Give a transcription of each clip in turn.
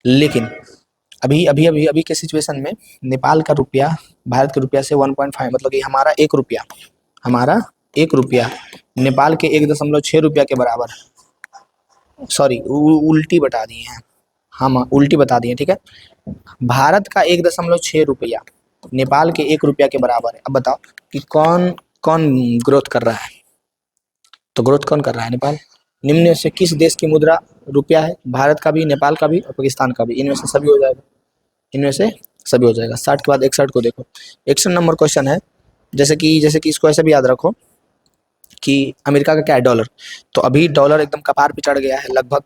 लेकिन अभी अभी अभी अभी के सिचुएशन में नेपाल का रुपया भारत के रुपया से 1.5, मतलब कि हमारा एक रुपया नेपाल के 1.6 रुपया के बराबर। सॉरी, उल्टी बता दिए हैं हम, उल्टी बता दिए, ठीक है। भारत का 1.6 रुपया नेपाल के 1 रुपया के बराबर है। अब बताओ कि कौन कौन ग्रोथ कर रहा है? तो ग्रोथ कौन कर रहा है? नेपाल। निम्न में से किस देश की मुद्रा रुपया है? भारत का भी, नेपाल का भी और पाकिस्तान का भी। इनमें से सभी हो जाएगा, इनमें से सभी हो जाएगा। 60 के बाद 61 को देखो। 61 नंबर क्वेश्चन है, जैसे कि इसको ऐसे भी याद रखो कि अमेरिका का क्या है? डॉलर। तो अभी डॉलर एकदम कपार पे चढ़ गया है। लगभग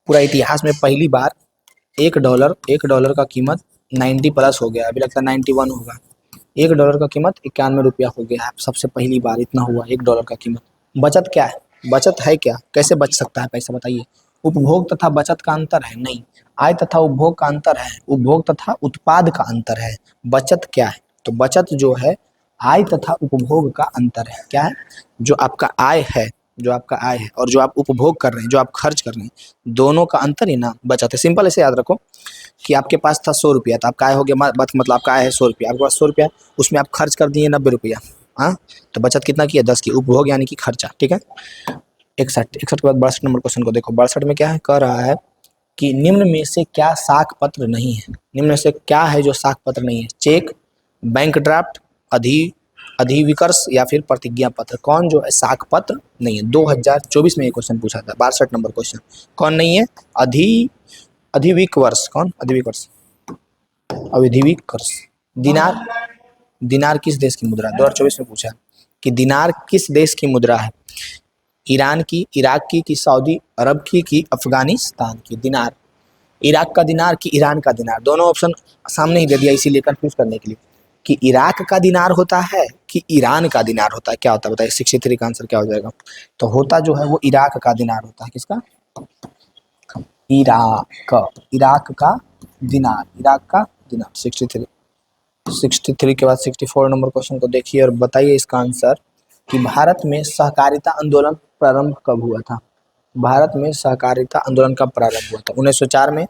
पूरा इतिहास में पहली बार एक डॉलर का कीमत 90 प्लस हो गया। अभी लगता है 91 होगा। $1 का कीमत 91 रुपया हो गया है। सबसे पहली बार इतना हुआ $1 का कीमत। बचत क्या है? बचत है क्या? कैसे बच सकता है पैसा, बताइए। उपभोग तथा बचत का अंतर है? नहीं। आय तथा उपभोग का अंतर है? उपभोग तथा उत्पाद का अंतर है। बचत क्या है? तो बचत जो है आय तथा उपभोग का अंतर है। क्या है? जो आपका आय है, और जो आप उपभोग कर रहे हैं, जो आप खर्च कर रहे हैं, दोनों का अंतर ही ना बचत है। सिंपल ऐसे याद रखो कि आपके पास था 100 रुपया, तो आपका आय हो गया, मतलब आपका आय है 100 रुपया, आपके पास 100 रुपया, उसमें आप खर्च कर दिए 90 रुपया। हाँ, तो बचत कितना की है? 10 की। उपभोग यानी कि खर्चा, ठीक है। 61 के बाद 62 नंबर क्वेश्चन को देखो। 62 में क्या है? कह रहा है कि निम्न में से क्या साख पत्र नहीं है? निम्न में से क्या है जो साख पत्र नहीं है? चेक, बैंक ड्राफ्ट, अधिविकर्ष या फिर प्रतिज्ञा पत्र। कौन जो है साख पत्र नहीं है? 2024 में ये क्वेश्चन पूछा था। 62 नंबर क्वेश्चन। कौन नहीं है? अधिविकर्ष। कौन? अधिविकर्ष, अधिविकर्ष। दिनार, दिनार किस देश की मुद्रा? 2024 में पूछा कि दिनार किस देश की मुद्रा है? ईरान की, इराक की, कि सऊदी अरब की, कि अफगानिस्तान की? दिनार। इराक का दिनार कि ईरान का दिनार? दोनों ऑप्शन सामने ही दे दिया इसीलिए कंफ्यूज करने के लिए कि इराक का दिनार होता है कि ईरान का दिनार होता है। क्या होता है बताइए? 63 का आंसर क्या हो जाएगा? तो होता जो है वो इराक का दिनार होता है। किसका? इराक का दिनार, इराक का दिनार। 63 के बाद 64 नंबर क्वेश्चन को देखिए और बताइए इसका आंसर कि भारत में सहकारिता आंदोलन प्रारंभ कब हुआ था? भारत में सहकारिता आंदोलन कब प्रारंभ हुआ था? 1904 में,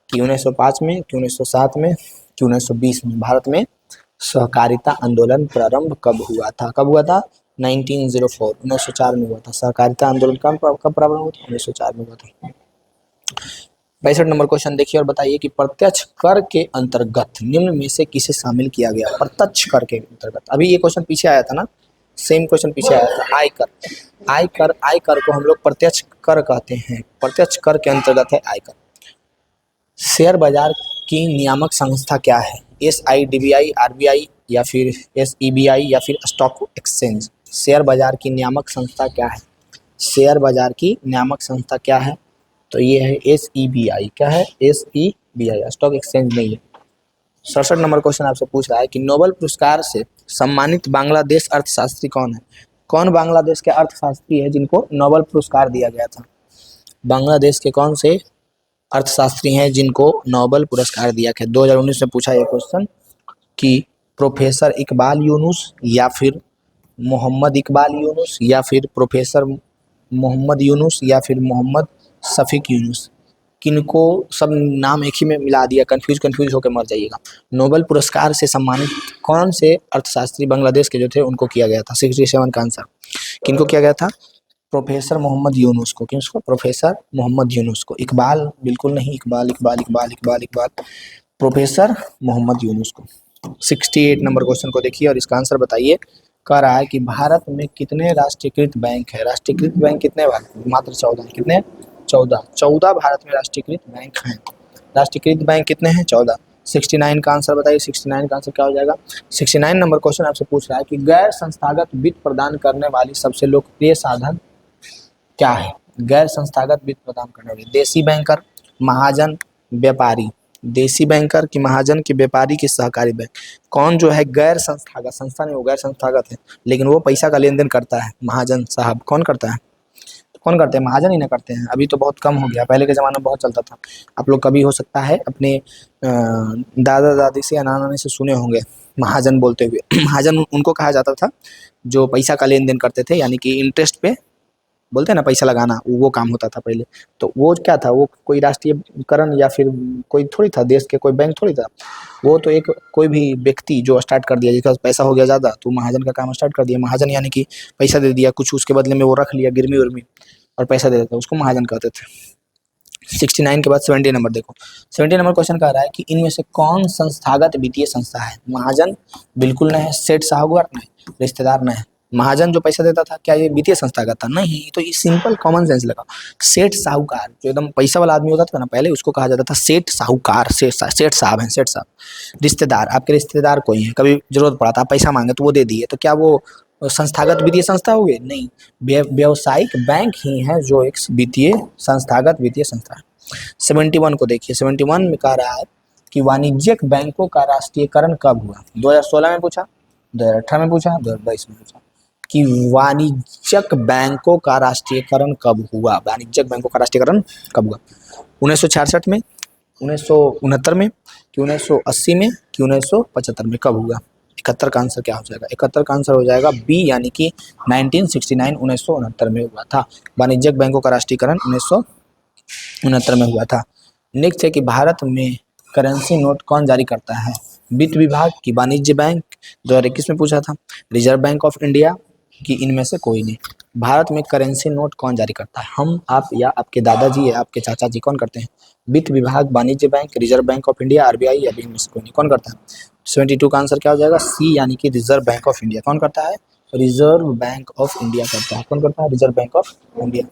कि 1905 में, कि 1907 में, कि 1920 में? भारत में सहकारिता आंदोलन प्रारंभ कब हुआ था? कब हुआ था? 1904, 1904 में हुआ था। सहकारिता आंदोलन कब प्रारंभ हुआ था? 1904 में हुआ था। 62 नंबर क्वेश्चन देखिए और बताइए कि प्रत्यक्ष कर के अंतर्गत निम्न में से किसे शामिल किया गया? प्रत्यक्ष कर के अंतर्गत। अभी ये क्वेश्चन पीछे आया था ना, सेम क्वेश्चन पीछे आया था। आयकर को हम लोग प्रत्यक्ष कर कहते हैं। प्रत्यक्ष कर के अंतर्गत है आयकर। शेयर बाजार की नियामक संस्था क्या है? SIDBI, RBI या फिर SEBI या फिर स्टॉक एक्सचेंज? शेयर बाजार की नियामक संस्था क्या है? शेयर बाजार की नियामक संस्था क्या है? तो ये है SEBI। क्या है? SEBI, स्टॉक एक्सचेंज नहीं है। 67 नंबर क्वेश्चन आपसे पूछ रहा है कि नोबेल पुरस्कार से सम्मानित बांग्लादेश अर्थशास्त्री कौन है? कौन बांग्लादेश के अर्थशास्त्री है जिनको नोबेल पुरस्कार दिया गया था? बांग्लादेश के कौन से अर्थशास्त्री हैं जिनको नोबेल पुरस्कार दिया गया? 2019 में पूछा यह क्वेश्चन कि प्रोफेसर इकबाल यूनुस या फिर मोहम्मद इकबाल यूनुस या फिर प्रोफेसर मोहम्मद यूनुस या फिर मोहम्मद शफीक यूनुस, किनको सब नाम एक ही में मिला दिया, कंफ्यूज होकर मर जाइएगा। नोबेल पुरस्कार से सम्मानित कौन से अर्थशास्त्री बांग्लादेश के जो थे उनको किया गया था? 67 का आंसर। किनको किया गया था? प्रोफेसर मोहम्मद यूनुस को। किसको? प्रोफेसर मोहम्मद यूनुस को। इकबाल बिल्कुल नहीं, इकबाल, प्रोफेसर मोहम्मद यूनुस को। 68 नंबर क्वेश्चन को देखिए और इसका आंसर बताइए। कह रहा है कि भारत में कितने राष्ट्रीयकृत बैंक है? राष्ट्रीयकृत बैंक कितने भारत में? मात्र 14। कितने? 14 भारत में राष्ट्रीयकृत बैंक हैं। राष्ट्रीयकृत बैंक कितने हैं? 14। 69 का आंसर बताइए। 69 का आंसर क्या हो जाएगा? 69 नंबर क्वेश्चन आपसे पूछ रहा है कि गैर संस्थागत वित्त प्रदान करने वाली सबसे लोकप्रिय साधन क्या है? गैर संस्थागत वित्त प्रदान करने वाली? देसी बैंकर, महाजन, व्यापारी? देसी बैंकर की महाजन की व्यापारी की सहकारी बैंक? कौन जो है गैर संस्थागत? संस्था नहीं, वो गैर संस्थागत है लेकिन वो पैसा का लेन देन करता है। महाजन साहब कौन करता है? कौन करते हैं? महाजन ही ना करते हैं। अभी तो बहुत कम हो गया, पहले के ज़माने में बहुत चलता था। आप लोग कभी हो सकता है अपने दादा दादी से या नाना नानी से सुने होंगे महाजन बोलते हुए। महाजन उनको कहा जाता था जो पैसा का लेन देन करते थे, यानी कि इंटरेस्ट पे बोलते हैं ना पैसा लगाना, वो काम होता था पहले। तो वो क्या था, वो कोई राष्ट्रीयकरण या फिर कोई थोड़ी था, देश के कोई बैंक थोड़ी था। वो तो एक कोई भी व्यक्ति जो स्टार्ट कर दिया, जिसके पास पैसा हो गया ज़्यादा, तो महाजन का काम स्टार्ट कर दिया। महाजन यानी कि पैसा दे दिया, कुछ उसके बदले में वो रख लिया गिरमी उर्मी और पैसा दे देता, उसको महाजन कहते थे। 69 के बाद 70 नंबर देखो। 70 नंबर क्वेश्चन कह रहा है कि इनमें से कौन संस्थागत वित्तीय संस्था है। महाजन बिल्कुल नहीं है, सेठ साहूकार नहीं, रिश्तेदार नहीं है। महाजन जो पैसा देता था, क्या ये वित्तीय संस्थागत था? नहीं। तो ये सिंपल कॉमन सेंस लगा। सेठ साहूकार जो एकदम पैसा वाला आदमी होता था ना पहले, उसको कहा जाता था सेठ साहूकार। सेठ साहब हैं, सेठ साहब। रिश्तेदार, आपके रिश्तेदार कोई है, कभी जरूरत पड़ा था, पैसा मांगे तो वो दे दिए, तो क्या वो संस्थागत वित्तीय संस्था हो गई? नहीं। व्यावसायिक बैंक ही है जो एक वित्तीय संस्थागत वित्तीय संस्था है। 71 को देखिए। 71 में कह रहा है कि वाणिज्यिक बैंकों का राष्ट्रीयकरण कब हुआ। 2016 में पूछा, 2018 में पूछा, 2022 में पूछा कि वाणिज्यिक बैंकों का राष्ट्रीयकरण कब हुआ। वाणिज्यिक बैंकों का राष्ट्रीयकरण कब हुआ? 1966 में, 1969 में, कि 1980 में, कि 1975 में? कब हुआ? 71 का आंसर क्या हो जाएगा? 71 का आंसर हो जाएगा बी, यानी कि 1969, 1969 में हुआ था। वाणिज्यिक बैंकों का राष्ट्रीयकरण 1969 में हुआ था। नेक्स्ट है कि भारत में करेंसी नोट कौन जारी करता है। वित्त विभाग की वाणिज्य बैंक, 2021 में पूछा था। रिजर्व बैंक ऑफ इंडिया की इनमें से कोई नहीं। भारत में करेंसी नोट कौन जारी करता है? हम, आप, या आपके दादाजी या आपके चाचा जी कौन करते हैं? वित्त विभाग, वाणिज्य bank, reserve bank of India, RBI, या इनमें से कोई नहीं। कौन करता है? 72 का आंसर क्या हो जाएगा? सी, यानी कि रिजर्व बैंक ऑफ इंडिया। कौन करता है? रिजर्व बैंक ऑफ इंडिया करता है। कौन करता है? Reserve bank of India.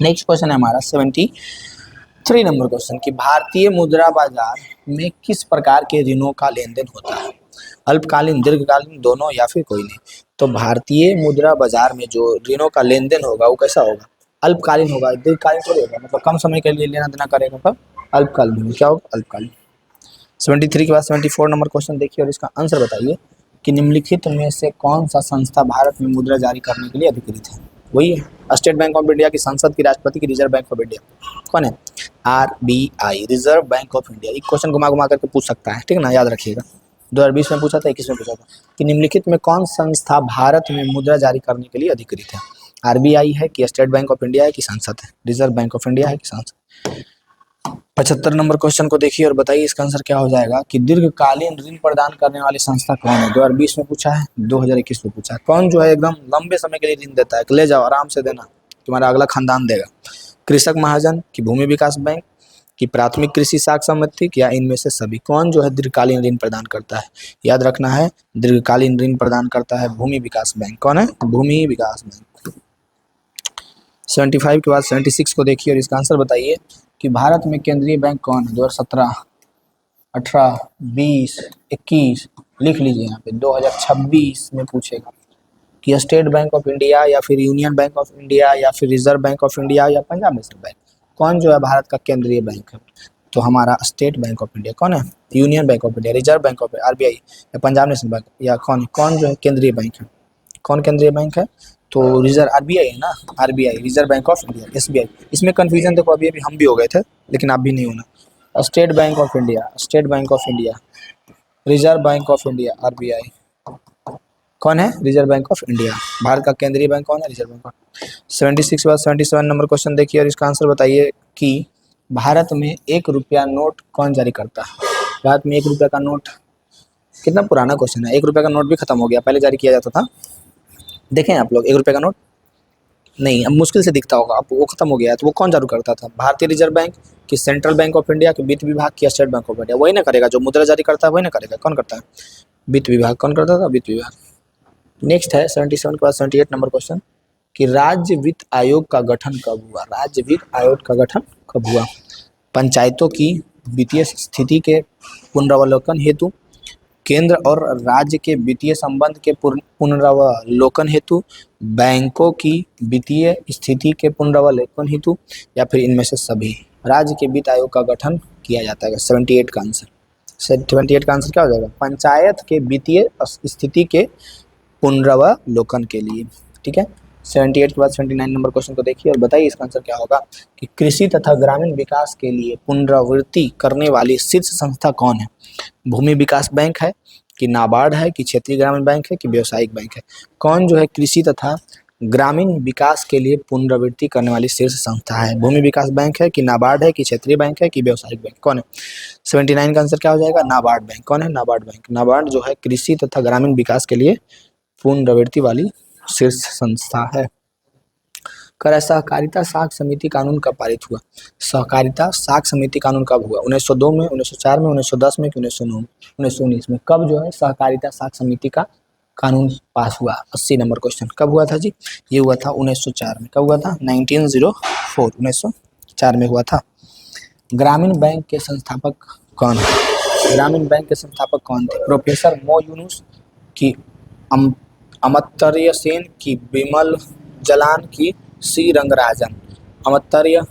Next question है हमारा 73 नंबर क्वेश्चन कि भारतीय मुद्रा बाजार में किस प्रकार के ऋणों का लेन देन होता है। अल्पकालीन, दीर्घकालीन, दोनों, या फिर कोई नहीं। तो भारतीय मुद्रा बाजार में जो ऋणों का लेन देन होगा वो कैसा होगा? अल्पकालीन होगा, दीर्घकालीन थोड़ी होगा, मतलब कम समय के लिए लेना देना करेगा, तब अल्पकालीन। क्या होगा? अल्पकालीन। 73 के बाद 74 नंबर क्वेश्चन देखिए और इसका आंसर बताइए कि निम्नलिखित में से कौन सा संस्था भारत में मुद्रा जारी करने के लिए अधिकृत है। वही है स्टेट बैंक ऑफ इंडिया की, संसद की, राष्ट्रपति की, रिजर्व बैंक ऑफ इंडिया। कौन है? RBI, reserve bank of India. एक क्वेश्चन घुमा घुमा करके पूछ सकता है, ठीक है ना, याद रखिएगा। 2020 में पूछा था, 21 में पूछा था कि निम्नलिखित में कौन संस्था भारत में मुद्रा जारी करने के लिए अधिकृत है। आरबीआई है कि स्टेट बैंक ऑफ इंडिया है कि संसद है? रिजर्व बैंक ऑफ इंडिया है कि संसद? 75 नंबर क्वेश्चन को देखिए और बताइए इसका आंसर क्या हो जाएगा कि दीर्घकालीन ऋण प्रदान करने वाली संस्था कौन है। 2020 में पूछा है, 2021 में पूछा है। कौन जो है एकदम लंबे समय के लिए ऋण देता है, ले जाओ आराम से देना, तुम्हारा अगला खानदान देगा। कृषक महाजन की, भूमि विकास बैंक की, प्राथमिक कृषि साख समिति, या इनमें से सभी? कौन जो है दीर्घकालीन ऋण प्रदान करता है? याद रखना है, दीर्घकालीन ऋण प्रदान करता है भूमि विकास बैंक। कौन है? भूमि विकास बैंक। 75 के बाद 76 को देखिए और इसका आंसर बताइए कि भारत में केंद्रीय बैंक कौन है। 2017, 18, 20, 21, लिख लीजिए यहाँ पे। 2026 में पूछेगा कि स्टेट बैंक ऑफ इंडिया, या फिर यूनियन बैंक ऑफ इंडिया, या फिर रिजर्व बैंक ऑफ इंडिया, या पंजाब नेशनल बैंक। कौन जो है भारत का केंद्रीय बैंक है? तो हमारा स्टेट बैंक ऑफ इंडिया। कौन है? Union bank of India, reserve bank of, RBI, या पंजाब नेशनल बैंक, या कौन जो है केंद्रीय बैंक है? कौन केंद्रीय बैंक है? तो रिजर्व, आरबीआई है ना, RBI, reserve bank of India, SBI. इसमें कंफ्यूजन देखो, अभी हम भी हो गए थे, लेकिन आप भी नहीं होना। State bank of India, state bank of India, reserve bank of India, RBI. कौन है? Reserve bank of India. Bharat का केंद्रीय बैंक कौन है? Reserve bank of. 76 के बाद 77 नंबर क्वेश्चन देखिए और इसका आंसर बताइए कि भारत में 1 रुपया नोट कौन जारी करता है। भारत में 1 रुपया का नोट, कितना पुराना क्वेश्चन है, 1 रुपया का नोट भी खत्म हो गया, पहले जारी किया जाता था। देखें आप लोग 1 रुपये का नोट, नहीं अब मुश्किल से दिखता होगा, अब वो खत्म हो गया है। तो वो कौन जारी करता था? भारतीय रिजर्व बैंक की, सेंट्रल बैंक ऑफ इंडिया की, वित्त विभाग की, स्टेट बैंक ऑफ इंडिया। वही ना करेगा, जो मुद्रा जारी करता है वही ना करेगा। कौन करता है? वित्त विभाग। कौन करता था? वित्त विभाग। नेक्स्ट है 77 के बाद 78 नंबर क्वेश्चन कि राज्य वित्त आयोग का गठन कब हुआ। राज्य वित्त आयोग का गठन कब हुआ? पंचायतों की वित्तीय स्थिति के पुनरावलोकन हेतु, केंद्र और राज्य के वित्तीय संबंध के पुनरावलोकन हेतु, बैंकों की वित्तीय स्थिति के पुनरावलोकन हेतु, या फिर इनमें से सभी? राज्य के वित्त आयोग का गठन किया जाता है। 78 का आंसर, 78 का आंसर क्या हो जाएगा? पंचायत के वित्तीय स्थिति के पुनरावलोकन के लिए। ठीक है। 78 के बाद 79 नंबर क्वेश्चन को देखिए और बताइए इसका आंसर क्या होगा कि कृषि तथा ग्रामीण विकास के लिए पुनरावृत्ति करने वाली शीर्ष संस्था कौन है? भूमि विकास बैंक है कि नाबार्ड है कि क्षेत्रीय ग्रामीण बैंक है कि व्यावसायिक बैंक है? कौन जो है कृषि तथा ग्रामीण विकास के लिए पुनरावृत्ति करने वाली शीर्ष संस्था है? भूमि विकास बैंक है कि नाबार्ड है कि क्षेत्रीय बैंक है कि व्यावसायिक बैंक, कौन है? 79 का आंसर क्या हो जाएगा? नाबार्ड बैंक। कौन है? नाबार्ड बैंक। नाबार्ड जो है कृषि तथा ग्रामीण विकास के लिए पुनरावृत्ति वाली शीर्ष संस्था है। कर सहकारिता साख समिति कानून कब पारित हुआ? सहकारिता साख समिति कानून कब हुआ? 1902 में, 1904 में, 1910 में कि 1909 1919 में? कब जो है सहकारिता साख समिति का कानून पास हुआ? 80 नंबर क्वेश्चन। कब हुआ था जी? ये हुआ था 1904 में। कब हुआ था? 1904 1904 में हुआ था। ग्रामीण बैंक के संस्थापक कौन है? ग्रामीण बैंक के संस्थापक कौन थे? प्रोफेसर मो यूनुस की अमर्त्य सेन की विमल जलान की सी रंगराजन? अमर्त्य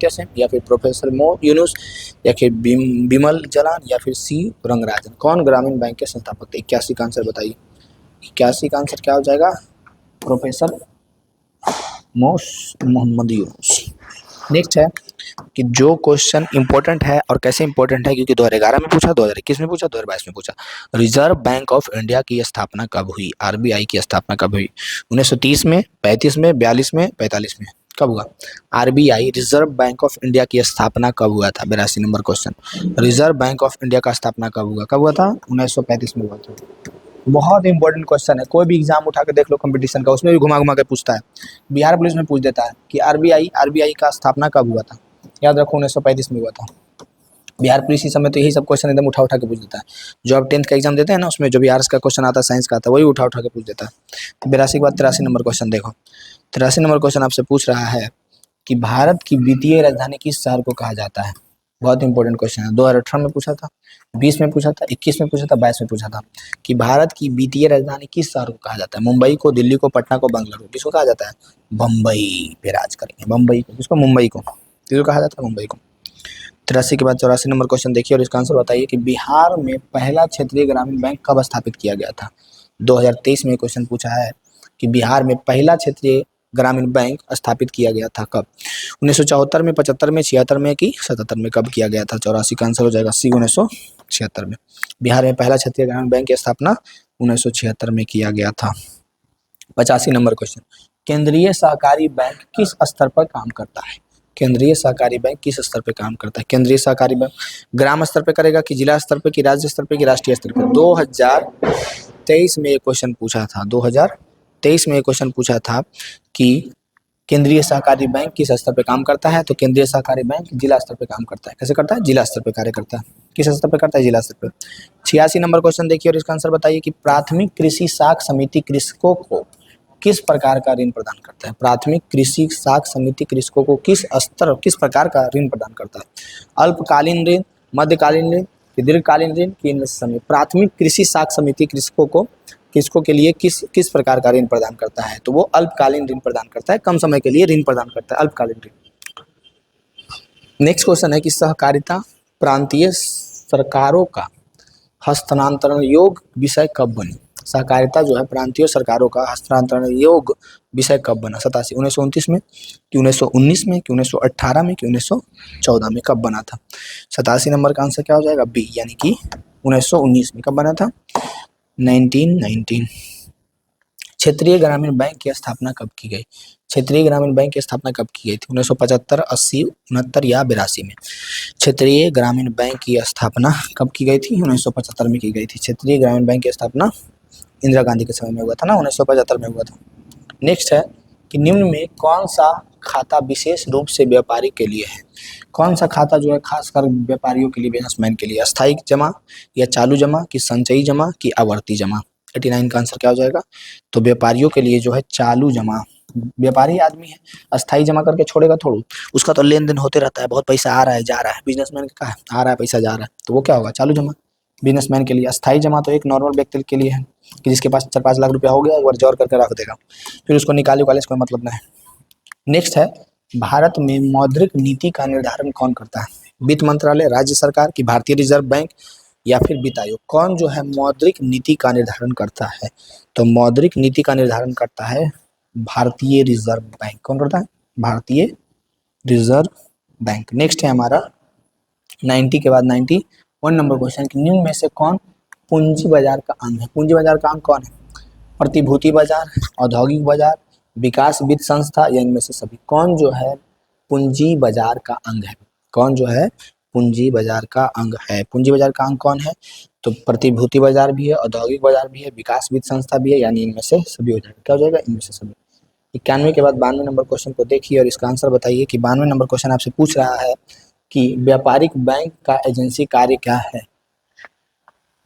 सेन या फिर प्रोफेसर मो यूनुस या फिर विमल जलान या फिर सी रंगराजन? कौन ग्रामीण बैंक के संस्थापक थे? 81 का आंसर बताइए। 81 का आंसर क्या हो जाएगा? प्रोफेसर मोहम्मद यूनुस। नेक्स्ट है कि जो क्वेश्चन इंपॉर्टेंट है और कैसे इंपॉर्टेंट है, क्योंकि 2011 में पूछा, 2021 में पूछा, 2022 में पूछा। रिजर्व बैंक ऑफ इंडिया की स्थापना कब हुई? आरबीआई की स्थापना कब हुई? 1930 में, 35 में, 42 में, 45 में? कब हुआ? RBI reserve bank of India की स्थापना कब हुआ था? 82 number question. Reserve bank of India का स्थापना कब हुआ? कब हुआ था? 1935 में हुआ था। बहुत इंपॉर्टेंट क्वेश्चन है, कोई भी एग्जाम उठा के देख लो कंपटीशन का, उसमें भी घुमा घुमा के पूछता है। बिहार पुलिस में पूछ देता है कि आरबीआई का स्थापना कब हुआ था? याद रखो 1935 में हुआ था। बिहार पुलिस इस समय तो यही सब क्वेश्चन एकदम उठा उठा के पूछ देता है। जो आप 10th का एग्जाम देते हैं ना, उसमें जो भी आर्ट्स का क्वेश्चन आता है, साइंस का आता है, वही उठा उठा के पूछ देता है। तो 82 के बाद 83 नंबर क्वेश्चन देखो। 83 नंबर क्वेश्चन आपसे पूछ रहा है कि भारत की वित्तीय राजधानी किस शहर को कहा जाता है? बहुत इंपॉर्टेंट क्वेश्चन है। 2018 में पूछा था, 20 में पूछा था, 21 में पूछा था, 22 में पूछा था कि भारत की वित्तीय राजधानी किस शहर को कहा जाता है? मुंबई को, दिल्ली को, पटना को, बंगलुरु? किसको कहा जाता है? बम्बई पे राज करेंगे। बम्बई को। किसको? मुंबई को। किसको कहा जाता है? मुंबई को। 83 के बाद 84 नंबर क्वेश्चन देखिए और इसका आंसर बताइए कि बिहार में पहला क्षेत्रीय ग्रामीण बैंक कब स्थापित किया गया था? 2023 में क्वेश्चन पूछा है कि बिहार में पहला क्षेत्रीय ग्रामीण बैंक स्थापित किया गया था कब? 1974 में, 75 में, 76 में कि 77 में? कब किया गया था? 84 का आंसर हो जाएगा सी, 1976 में। बिहार में पहला क्षेत्रीय ग्रामीण बैंक की स्थापना 1976 में किया गया था। 85 नंबर क्वेश्चन, केंद्रीय सहकारी बैंक किस स्तर पर काम करता है? केंद्रीय सहकारी बैंक किस स्तर पर काम करता है? केंद्रीय सहकारी बैंक ग्राम स्तर पर करेगा कि जिला स्तर पर कि राज्य स्तर पर कि राष्ट्रीय स्तर पर? 2023 में एक क्वेश्चन पूछा था, 2023 में एक क्वेश्चन पूछा था कि केंद्रीय सहकारी बैंक किस स्तर पर काम करता है? तो केंद्रीय सहकारी बैंक जिला स्तर पर काम करता है। कैसे करता है? जिला स्तर पर कार्य करता है। किस स्तर पर करता है? जिला स्तर पर। 86 नंबर क्वेश्चन देखिए और इसका आंसर बताइए कि प्राथमिक कृषि साख समिति कृषकों को किस प्रकार का ऋण प्रदान करता है? प्राथमिक कृषि साख समिति कृषकों को किस प्रकार का ऋण प्रदान करता है? अल्पकालीन ऋण, मध्यकालीन ऋण, दीर्घकालीन ऋण की इनमें से समय? प्राथमिक कृषि साख समिति कृषकों के लिए किस प्रकार का ऋण प्रदान करता है? तो वो अल्पकालीन ऋण प्रदान करता है, कम समय के लिए ऋण प्रदान करता है, अल्पकालीन ऋण। नेक्स्ट क्वेश्चन है कि सहकारिता प्रांतीय सरकारों का हस्तांतरण योग विषय कब बनी? सहकारिता जो है प्रांतीय सरकारों का हस्तांतरण योग विषय कब बना? 87, 1929 में कि 1919 में कि 1918 में कि 1914 में? कब बना था? 87 नंबर का आंसर क्या हो जाएगा? बी, यानी कि 1919 में। कब बना था? 1919। क्षेत्रीय ग्रामीण बैंक की स्थापना कब की गई? क्षेत्रीय ग्रामीण बैंक की स्थापना कब की गई थी? 1975, 80, 69 या 82 में? क्षेत्रीय ग्रामीण बैंक की स्थापना कब की गई थी? 1975 में की गई थी। क्षेत्रीय ग्रामीण बैंक की स्थापना इंदिरा गांधी के समय में हुआ था ना, 1975 में हुआ था। नेक्स्ट है कि निम्न में कौन सा खाता विशेष रूप से व्यापारी के लिए है? कौन सा खाता जो है खासकर व्यापारियों के लिए, बिजनेसमैन के लिए? अस्थायी जमा या चालू जमा कि संचयी जमा कि आवर्ती जमा? 89 का आंसर क्या हो जाएगा? तो व्यापारियों के लिए जो है चालू जमा। व्यापारी आदमी है, अस्थायी जमा करके छोड़ेगा थोड़ू, उसका तो लेन देन होते रहता है, बहुत पैसा आ रहा है जा रहा है। बिजनेसमैन का आ रहा है पैसा जा रहा है, तो वो क्या होगा? चालू जमा। बिजनेसमैन के लिए अस्थायी जमा तो एक नॉर्मल व्यक्ति के लिए है कि जिसके पास 4-5 लाख रुपया हो गया, एक बार जोड़ करके रख देगा, फिर उसको निकाले कोई मतलब नहीं है। नेक्स्ट है, भारत में मौद्रिक नीति का निर्धारण कौन करता है? वित्त मंत्रालय, राज्य सरकार की भारतीय रिजर्व बैंक या फिर वित्त आयोग? कौन जो है मौद्रिक नीति का निर्धारण करता है? तो मौद्रिक नीति का निर्धारण करता है भारतीय रिजर्व बैंक। कौन करता है? भारतीय रिजर्व बैंक। नेक्स्ट है हमारा 90 के बाद 91 नंबर क्वेश्चन कि निम्न में से कौन पूंजी बाजार का अंग है। पूंजी बाजार का अंग कौन है? प्रतिभूति बाजार, औद्योगिक बाजार, विकास वित्त संस्था या इनमें से सभी? कौन जो है पूंजी बाजार का अंग है? कौन जो है पूंजी बाजार का अंग है? पूंजी बाजार का अंग कौन है? तो प्रतिभूति बाजार भी है, औद्योगिक बाजार भी है, विकास वित्त संस्था भी है, यानी इनमें से सभी हो जाएगा। क्या हो जाएगा? इनमें से सभी। 91 के बाद 92 नंबर क्वेश्चन को देखिए और इसका आंसर बताइए कि 92 नंबर क्वेश्चन आपसे पूछ रहा है कि व्यापारिक बैंक का एजेंसी कार्य क्या है?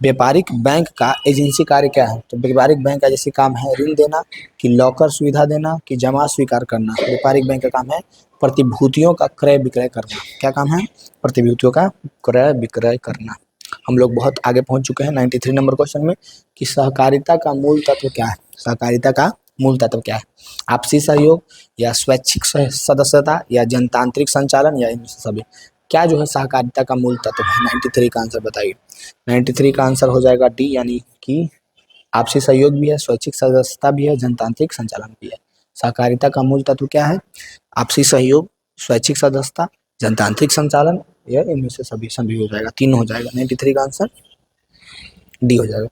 व्यापारिक बैंक का एजेंसी कार्य क्या है? तो व्यापारिक बैंक का जैसे काम है ऋण देना, कि लॉकर सुविधा देना, कि जमा स्वीकार करना। व्यापारिक बैंक का काम है प्रतिभूतियों का क्रय विक्रय करना। क्या काम है? प्रतिभूतियों का क्रय विक्रय करना। हम लोग बहुत आगे पहुंच चुके हैं 93 नंबर क्वेश्चन में कि सहकारिता का मूल तत्व क्या है? सहकारिता का मूल तत्व क्या है? आपसी सहयोग या स्वैच्छिक सदस्यता या जनतांत्रिक संचालन या इनमें से सभी? क्या जो है सहकारिता का मूल तत्व है? 93 का आंसर बताइए। 93 का आंसर हो जाएगा डी, यानी कि आपसी सहयोग भी है, स्वैच्छिक सदस्यता भी है, जनतांत्रिक संचालन भी है। सहकारिता का मूल तत्व क्या है? आपसी सहयोग, स्वैच्छिक सदस्यता, जनतांत्रिक संचालन या इनमें से सभी? सभी हो जाएगा, तीनों हो जाएगा। 93 का आंसर डी हो जाएगा।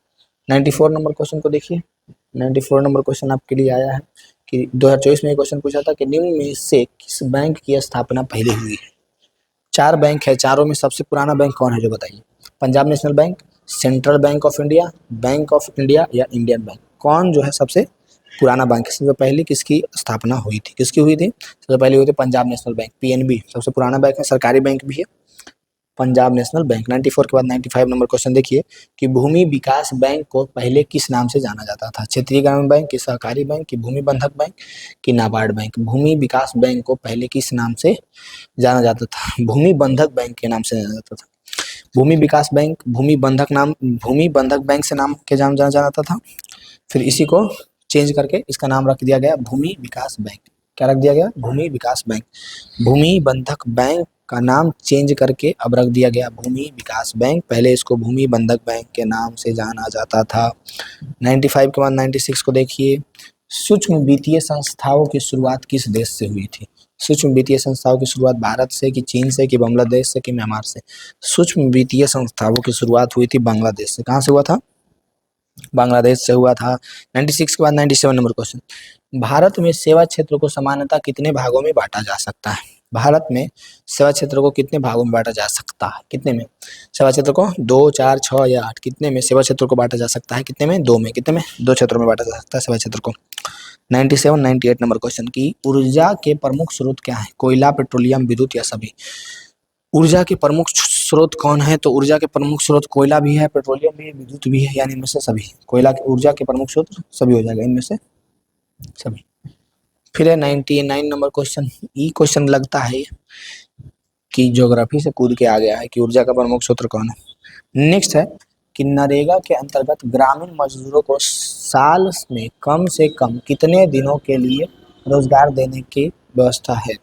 94 नंबर क्वेश्चन को देखिए। 94 नंबर क्वेश्चन आपके लिए आया है कि 2024 में एक क्वेश्चन पूछा था कि निम्न में से किस बैंक की स्थापना पहले हुई है? 4 बैंक है, चारों में सबसे पुराना बैंक कौन है जो बताइए? Punjab national bank, central bank of India या इंडियन बैंक? कौन जो है सबसे पुराना बैंक है? सबसे पहले किसकी स्थापना हुई थी? किसकी हुई थी? सबसे पहले हुई थी पंजाब नेशनल बैंक, पीएनबी सबसे पुराना बैंक है, सरकारी बैंक भी है पंजाब नेशनल बैंक। 94 के बाद 95 नंबर क्वेश्चन देखिए कि भूमि विकास बैंक को पहले किस नाम से जाना जाता था? क्षेत्रीय ग्रामीण बैंक, कि सहकारी बैंक, कि भूमि बंधक बैंक, कि नाबार्ड बैंक? भूमि विकास बैंक को पहले किस नाम से जाना जाता था? भूमि बंधक बैंक के नाम से जाना जाता था। भूमि विकास बैंक, भूमि बंधक बैंक से नाम के जाना जाता था। फिर इसी को चेंज करके इसका नाम रख दिया गया भूमि विकास बैंक। क्या रख दिया गया? भूमि विकास बैंक। भूमि बंधक बैंक का नाम चेंज करके अब रख दिया गया भूमि विकास बैंक। पहले इसको भूमि बंधक बैंक के नाम से जाना जाता था। 95 के बाद 96 को देखिए। सूक्ष्म वित्तीय संस्थाओं की शुरुआत किस देश से हुई थी? सूक्ष्म वित्तीय संस्थाओं की शुरुआत भारत से, कि चीन से, कि बांग्लादेश से, कि म्यांमार से? सूक्ष्म वित्तीय संस्थाओं की शुरुआत हुई थी बांग्लादेश से। कहाँ से हुआ था? बांग्लादेश से हुआ था। 96 के बाद 97 नंबर क्वेश्चन। भारत में सेवा क्षेत्र को सामान्यतः कितने भागों में बांटा जा सकता है? भारत में सेवा क्षेत्र को कितने भागों में बांटा जा सकता है? कितने में? सेवा क्षेत्र को 2, 4, 6 या 8? कितने में सेवा क्षेत्र को बांटा जा सकता है? कितने में? 2 में। कितने में? 2 क्षेत्रों में बांटा जा सकता है सेवा क्षेत्र को। 97, 98 नंबर क्वेश्चन की ऊर्जा के प्रमुख स्रोत क्या है? कोयला, पेट्रोलियम, विद्युत या सभी? ऊर्जा के प्रमुख स्रोत कौन है? तो ऊर्जा के प्रमुख स्रोत कोयला भी है, पेट्रोलियम भी है, विद्युत भी है, यानी इनमें से सभी। कोयला ऊर्जा के प्रमुख स्रोत सभी हो जाएगा, इनमें से सभी। फिर है 99 नंबर क्वेश्चन। ये क्वेश्चन लगता है कि ज्योग्राफी से कूद के आ गया है कि ऊर्जा का प्रमुख स्रोत कौन है। नेक्स्ट है कि नरेगा के अंतर्गत ग्रामीण मजदूरों को साल में कम से कम कितने दिनों के लिए रोजगार देने की व्यवस्था है?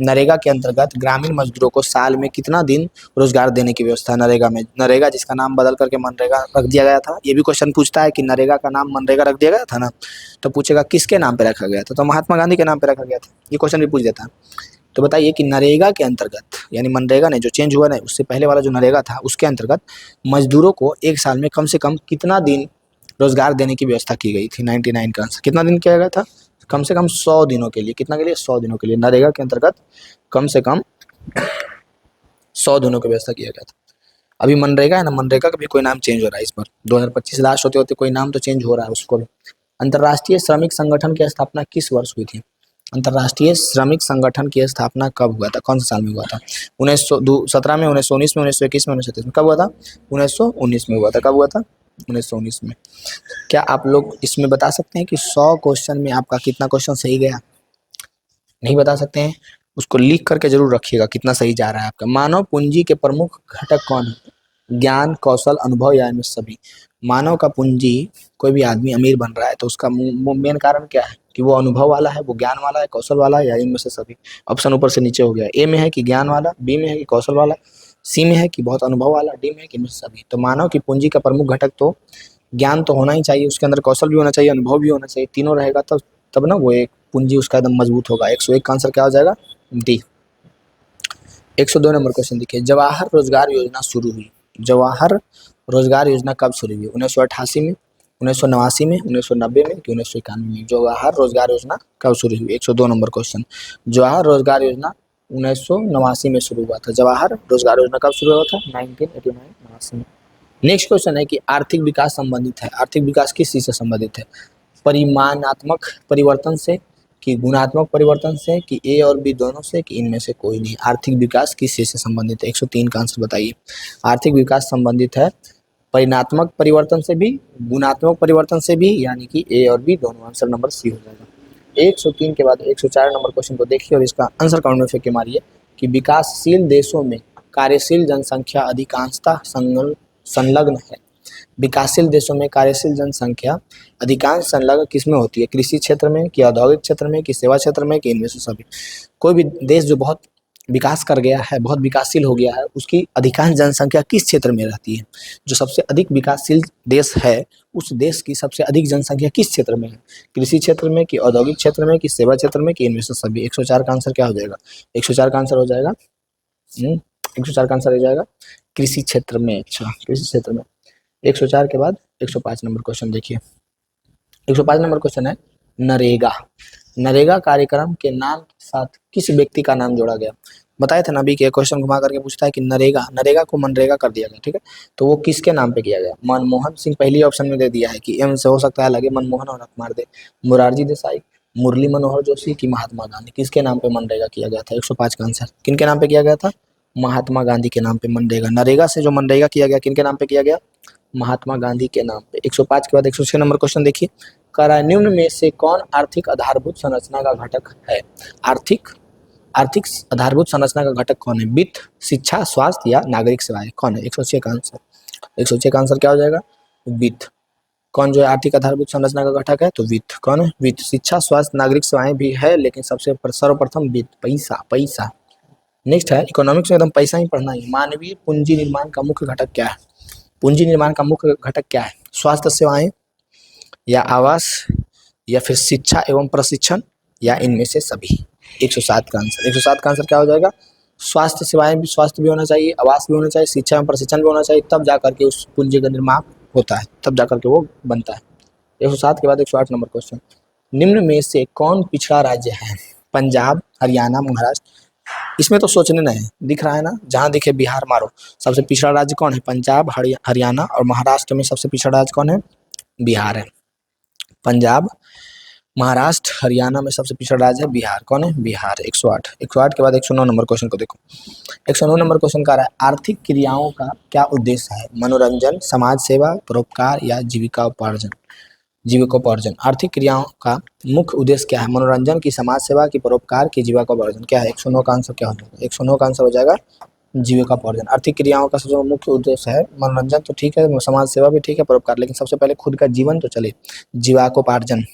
नरेगा के अंतर्गत ग्रामीण मजदूरों को साल में कितना दिन रोजगार देने की व्यवस्था है नरेगा में? नरेगा जिसका नाम बदल करके मनरेगा रख दिया गया था। ये भी क्वेश्चन पूछता है कि नरेगा का नाम मनरेगा रख दिया गया था ना, तो पूछेगा किसके नाम पे रखा गया था? तो महात्मा गांधी के नाम पे रखा गया था। ये क्वेश्चन भी पूछ देता है। तो बताइए कि नरेगा के अंतर्गत, यानी मनरेगा ने जो चेंज हुआ ना, उससे पहले वाला जो नरेगा था उसके अंतर्गत मजदूरों को एक साल में कम से कम कितना दिन रोजगार देने की व्यवस्था की गई थी? 99 का आंसर कितना दिन किया गया था? कम से कम 100 दिनों के लिए। कितना के लिए? 100 दिनों के लिए। नरेगा के अंतर्गत कम से कम 100 दिनों की व्यवस्था किया गया था। अभी मनरेगा है ना, मनरेगा का भी कोई नाम चेंज हो रहा है इस पर। 2025 लास्ट होते होते कोई नाम तो चेंज हो रहा है उसको भी। अंतर्राष्ट्रीय श्रमिक संगठन की स्थापना किस वर्ष हुई थी? अंतर्राष्ट्रीय श्रमिक संगठन की स्थापना कब हुआ था? कौन से साल में हुआ था? 1917 में, 1919 में, 1921 में, 1937 में? कब हुआ था? 1919 में हुआ था। कब हुआ था? 1919 में। क्या आप लोग इसमें बता सकते हैं कि 100 क्वेश्चन में आपका कितना क्वेश्चन सही गया? नहीं बता सकते हैं? उसको लिख करके जरूर रखिएगा कितना सही जा रहा है आपका। मानव पूंजी के प्रमुख घटक कौन है? ज्ञान, कौशल, अनुभव या इनमें सभी? मानव का पूंजी, कोई भी आदमी अमीर बन रहा है तो उसका मेन कारण क्या है? कि वो अनुभव वाला है, वो ज्ञान वाला है, कौशल वाला है, या इनमें से सभी? ऑप्शन ऊपर से नीचे हो गया। ए में है कि ज्ञान वाला, बी में है कि कौशल वाला, सी में है कि बहुत अनुभव वाला, डी में है कि इनमें से सभी? तो मानव की पूंजी का प्रमुख घटक तो ज्ञान तो होना ही चाहिए, उसके अंदर कौशल भी होना चाहिए, अनुभव भी होना चाहिए। तीनों रहेगा तो तब ना वो एक पूंजी उसका एकदम मजबूत होगा। 101 का आंसर क्या हो जाएगा? डी। 102 नंबर क्वेश्चन देखिए। जवाहर रोजगार योजना शुरू हुई। जवाहर रोजगार योजना कब शुरू हुई? 1988 में, 1989 में, 1990 में कि 1991 में? जवाहर रोजगार योजना कब शुरू हुई? 102 नंबर क्वेश्चन। जवाहर रोजगार योजना 1989 में शुरू हुआ था। जवाहर रोजगार योजना कब शुरू हुआ था? 1989 में। नेक्स्ट क्वेश्चन है कि आर्थिक विकास संबंधित है। आर्थिक विकास किस चीज से संबंधित है? परिमाणात्मक परिवर्तन से कि गुणात्मक परिवर्तन से कि ए और बी दोनों से कि इनमें से कोई नहीं? आर्थिक विकास किस चीज से संबंधित है? 103 का आंसर बताइए। आर्थिक विकास संबंधित है परिमाणात्मक परिवर्तन से भी, गुणात्मक परिवर्तन से भी, यानी कि ए और बी दोनों। आंसर नंबर सी हो जाएगा। 103 के बाद 104 नंबर क्वेश्चन को देखिए और इसका आंसर कमेंट में फेंक के मारिए कि विकासशील देशों में कार्यशील जनसंख्या अधिकांशतः संलग्न है। विकासशील देशों में कार्यशील जनसंख्या अधिकांश संलग्न किसमें होती है? कृषि क्षेत्र में कि औद्योगिक क्षेत्र में कि सेवा क्षेत्र में कि इनमें से सभी? कोई भी देश जो बहुत विकास कर गया है, बहुत विकासशील हो गया है, उसकी अधिकांश जनसंख्या किस क्षेत्र में रहती है? जो सबसे अधिक विकासशील देश है, उस देश की सबसे अधिक जनसंख्या किस क्षेत्र में है? कृषि क्षेत्र में कि औद्योगिक क्षेत्र में कि सेवा क्षेत्र में कि इनमें से सभी? 104 का आंसर क्या हो जाएगा? 104 का आंसर हो जाएगा 104 का आंसर हो जाएगा कृषि क्षेत्र में। अच्छा, कृषि क्षेत्र में। 104 के बाद 105 नंबर क्वेश्चन देखिए। 105 नंबर क्वेश्चन है नरेगा। नरेगा कार्यक्रम के नाम के साथ किस व्यक्ति का नाम जोड़ा गया? बताए थे ना अभी के क्वेश्चन घुमा करके पूछता है कि नरेगा को मनरेगा कर दिया गया, ठीक है, तो वो किसके नाम पे किया गया? मनमोहन सिंह पहली ऑप्शन में दे दिया है कि एम से हो सकता है लगे मनमोहन और मार दे। मुरारजी देसाई, मुरली मनोहर जोशी की महात्मा गांधी? किसके नाम पे मनरेगा किया गया था? 105 का आंसर किनके नाम पे किया गया था? महात्मा गांधी के नाम पे मनरेगा। नरेगा से जो मनरेगा किया गया किनके नाम पे किया गया? महात्मा गांधी के नाम पे। 105 के बाद 106 नंबर क्वेश्चन देखिए। निम्न में से कौन आर्थिक आधारभूत संरचना का घटक है? आर्थिक आधारभूत संरचना का घटक कौन है? वित्त, शिक्षा, स्वास्थ्य या नागरिक सेवाएं? कौन है? 106 का आंसर। 106 का आंसर क्या हो जाएगा? वित्त। कौन जो है आर्थिक आधारभूत संरचना का घटक है? तो वित्त। कौन है? वित्त। शिक्षा, स्वास्थ्य, नागरिक सेवाएं भी है, लेकिन सबसे सर्वप्रथम वित्त, पैसा। नेक्स्ट है इकोनॉमिक्स में एकदम पैसा ही पढ़ना है। मानवीय पूंजी निर्माण का मुख्य घटक क्या है? पूंजी निर्माण का मुख्य घटक क्या है? स्वास्थ्य सेवाएं या आवास या फिर शिक्षा एवं प्रशिक्षण या इनमें से सभी? 107 का आंसर। 107 का आंसर क्या हो जाएगा? स्वास्थ्य सेवाएं भी, स्वास्थ्य भी होना चाहिए, आवास भी होना चाहिए, शिक्षा एवं प्रशिक्षण भी होना चाहिए, तब जाकर के उस पूंजी का निर्माण होता है, तब जाकर के वो बनता है। 107 के बाद 108 नंबर क्वेश्चन। निम्न में से कौन पिछड़ा राज्य है? पंजाब, हरियाणा, महाराष्ट्र? इसमें तो सोचने नहीं है, दिख रहा है ना, जहां दिखे बिहार मारो। सबसे पिछड़ा राज्य कौन है? पंजाब, हरियाणा और महाराष्ट्र में सबसे पिछड़ा राज्य कौन है? बिहार है। पंजाब, महाराष्ट्र, हरियाणा में सबसे पिछड़ा राज्य है बिहार। कौन है? बिहार। 108। 108 के बाद 109 नंबर क्वेश्चन को देखो। 109 नंबर क्वेश्चन का रहा है आर्थिक क्रियाओं का क्या उद्देश्य है? मनोरंजन, समाज सेवा, परोपकार या जीविकोपार्जन? आर्थिक क्रियाओं का मुख्य उद्देश्य क्या है? मनोरंजन की, समाज सेवा की, परोपकार की, जीविकोपार्जन? क्या है? 109 का आंसर क्या हो जाएगा? 109 का आंसर हो जाएगा जीविकोपार्जन। आर्थिक क्रियाओं का सबसे मुख्य उद्देश्य है मनोरंजन, तो ठीक है, समाज सेवा भी ठीक है, परोपकार, लेकिन सबसे पहले खुद का जीवन तो चले, जीविकोपार्जन।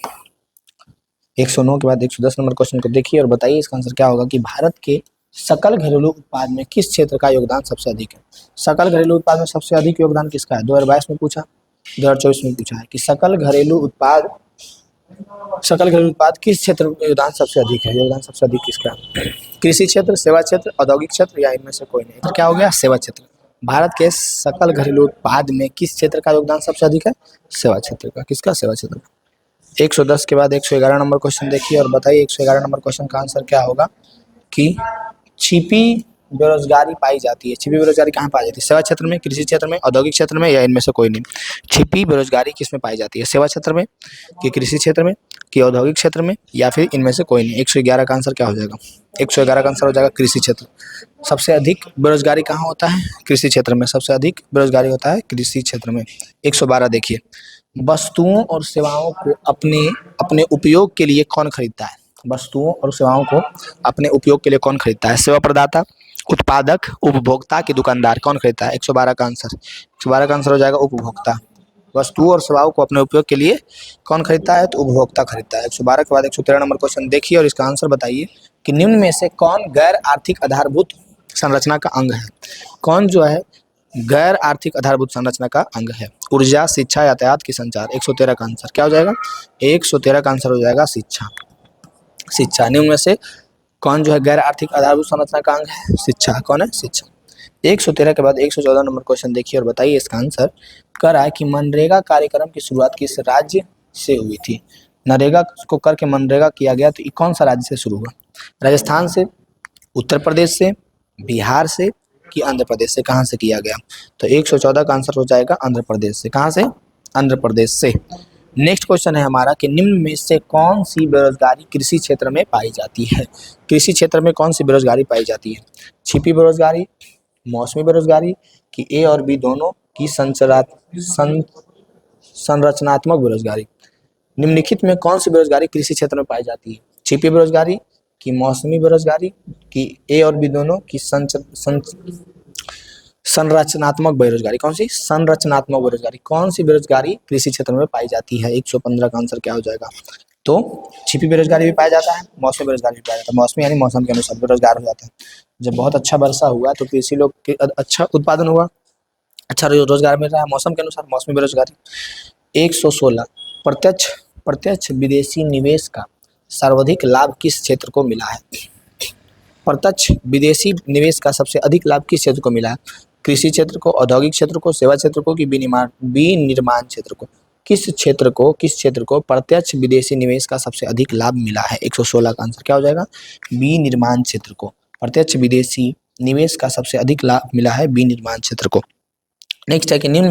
109 के बाद 110 नंबर क्वेश्चन को देखिए और बताइए इसका आंसर क्या होगा कि भारत के सकल घरेलू उत्पाद में किस क्षेत्र का योगदान सबसे अधिक है? सकल घरेलू उत्पाद में सबसे अधिक योगदान किसका है? 2022 में पूछा, 2024 में पूछा है कि सकल घरेलू उत्पाद किस क्षेत्र में योगदान सबसे अधिक है? योगदान सबसे अधिक किसका है? कृषि क्षेत्र, सेवा क्षेत्र, औद्योगिक क्षेत्र या इनमें से कोई नहीं? तो क्या हो गया? सेवा क्षेत्र। भारत के सकल घरेलू उत्पाद में किस क्षेत्र का योगदान सबसे अधिक है? सेवा क्षेत्र का। किसका? सेवा क्षेत्र का। 110 के बाद 111 नंबर क्वेश्चन देखिए और बताइए 111 नंबर क्वेश्चन का आंसर क्या होगा कि छिपी बेरोजगारी पाई जाती है। छिपी बेरोजगारी कहाँ पाई जाती है? सेवा क्षेत्र में, कृषि क्षेत्र में, औद्योगिक क्षेत्र में या इनमें से कोई नहीं? छिपी बेरोजगारी किस में पाई जाती है? सेवा क्षेत्र में कि कृषि क्षेत्र में कि औद्योगिक क्षेत्र में या फिर इनमें से कोई नहीं? 111 का आंसर क्या हो जाएगा? 111 का आंसर हो जाएगा कृषि क्षेत्र। सबसे अधिक बेरोजगारी कहाँ होता है? कृषि क्षेत्र में। सबसे अधिक बेरोजगारी होता है कृषि क्षेत्र में। 112 देखिए, वस्तुओं और सेवाओं को अपने अपने उपयोग के लिए कौन खरीदता है? वस्तुओं और सेवाओं को अपने उपयोग के लिए कौन खरीदता है? सेवा प्रदाता, उत्पादक, उपभोक्ता की दुकानदार? कौन खरीदता है? 112 का आंसर। 112 का आंसर हो जाएगा उपभोक्ता। वस्तुओं और सेवाओं को अपने उपयोग के लिए कौन खरीदता है? तो उपभोक्ता खरीदता है। 112 के बाद 113 नंबर क्वेश्चन देखिए और इसका आंसर बताइए कि निम्न में से कौन गैर आर्थिक आधारभूत संरचना का अंग है? कौन जो है गैर आर्थिक आधारभूत संरचना का अंग है? ऊर्जा, शिक्षा, यातायात की संचार? 113 का आंसर क्या हो जाएगा? 113 का आंसर हो जाएगा शिक्षा। शिक्षा। निम्न में से कौन जो है गैर आर्थिक आधारभूत संरचना का अंग है? शिक्षा। कौन है? शिक्षा। 113 के बाद 114 नंबर क्वेश्चन देखिए और बताइए इसका आंसर। कह रहा है कि मनरेगा कार्यक्रम की शुरुआत किस राज्य से हुई थी। नरेगा को करके मनरेगा किया गया, तो ये कौन सा राज्य से शुरू हुआ? राजस्थान से, उत्तर प्रदेश से, बिहार से कि आंध्र प्रदेश से? कहाँ से किया गया? तो 114 का आंसर हो जाएगा आंध्र प्रदेश से। कहाँ से? आंध्र प्रदेश से। नेक्स्ट क्वेश्चन है हमारा कि निम्न में से कौन सी बेरोजगारी कृषि क्षेत्र में पाई जाती है। कृषि क्षेत्र में कौन सी बेरोजगारी पाई जाती है? छिपी बेरोजगारी, मौसमी बेरोजगारी कि ए और बी दोनों की संरचनात्मक बेरोजगारी। निम्नलिखित में कौन सी बेरोजगारी कृषि क्षेत्र में पाई जाती है? छिपी बेरोजगारी कि मौसमी बेरोजगारी कि ए और बी दोनों की संरचनात्मक बेरोजगारी? कौन सी? संरचनात्मक बेरोजगारी। कौन सी बेरोजगारी कृषि क्षेत्र में पाई जाती है? 115 का आंसर क्या हो जाएगा? तो छिपी बेरोजगारी भी पाया जाता है, मौसमी बेरोजगारी भी पाया जाता है। मौसमी यानी मौसम के अनुसार बेरोजगार हो जाता है। जब बहुत अच्छा वर्षा हुआ तो कृषि लोग के अच्छा उत्पादन हुआ, अच्छा रोजगार मिल रहा है, मौसम के अनुसार मौसमी बेरोजगारी। 116 प्रत्यक्ष प्रत्यक्ष विदेशी निवेश का सर्वाधिक लाभ किस क्षेत्र को मिला है? प्रत्यक्ष विदेशी निवेश का सबसे अधिक लाभ किस क्षेत्र को मिला है? कृषि क्षेत्र को, औद्योगिक क्षेत्र को, सेवा क्षेत्र को कि विनिर्माण क्षेत्र को? किस क्षेत्र को प्रत्यक्ष विदेशी निवेश का सबसे अधिक लाभ मिला है? 116 का आंसर क्या हो जाएगा? विनिर्माण क्षेत्र को प्रत्यक्ष विदेशी निवेश का सबसे अधिक लाभ मिला है विनिर्माण क्षेत्र को। नेक्स्ट है कि निम्न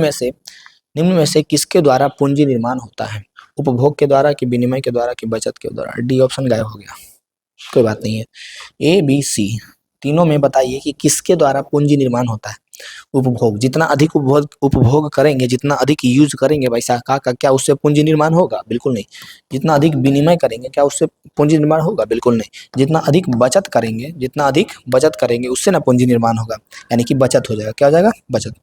में से किसके द्वारा पूंजी निर्माण होता है? उपभोग के द्वारा कि विनिमय के द्वारा कि बचत के द्वारा? डी ऑप्शन गायब हो गया, कोई बात नहीं है। ए बी सी तीनों में बताइए कि किसके द्वारा पूंजी निर्माण होता है? उपभोग, जितना अधिक उपभोग करेंगे, जितना अधिक यूज करेंगे पैसा का क्या उससे पूंजी निर्माण होगा? बिल्कुल नहीं। जितना अधिक विनिमय करेंगे क्या उससे पूंजी निर्माण होगा? बिल्कुल नहीं। जितना अधिक बचत करेंगे उससे ना पूंजी निर्माण होगा, यानी कि बचत हो जाएगा। क्या हो जाएगा? बचत।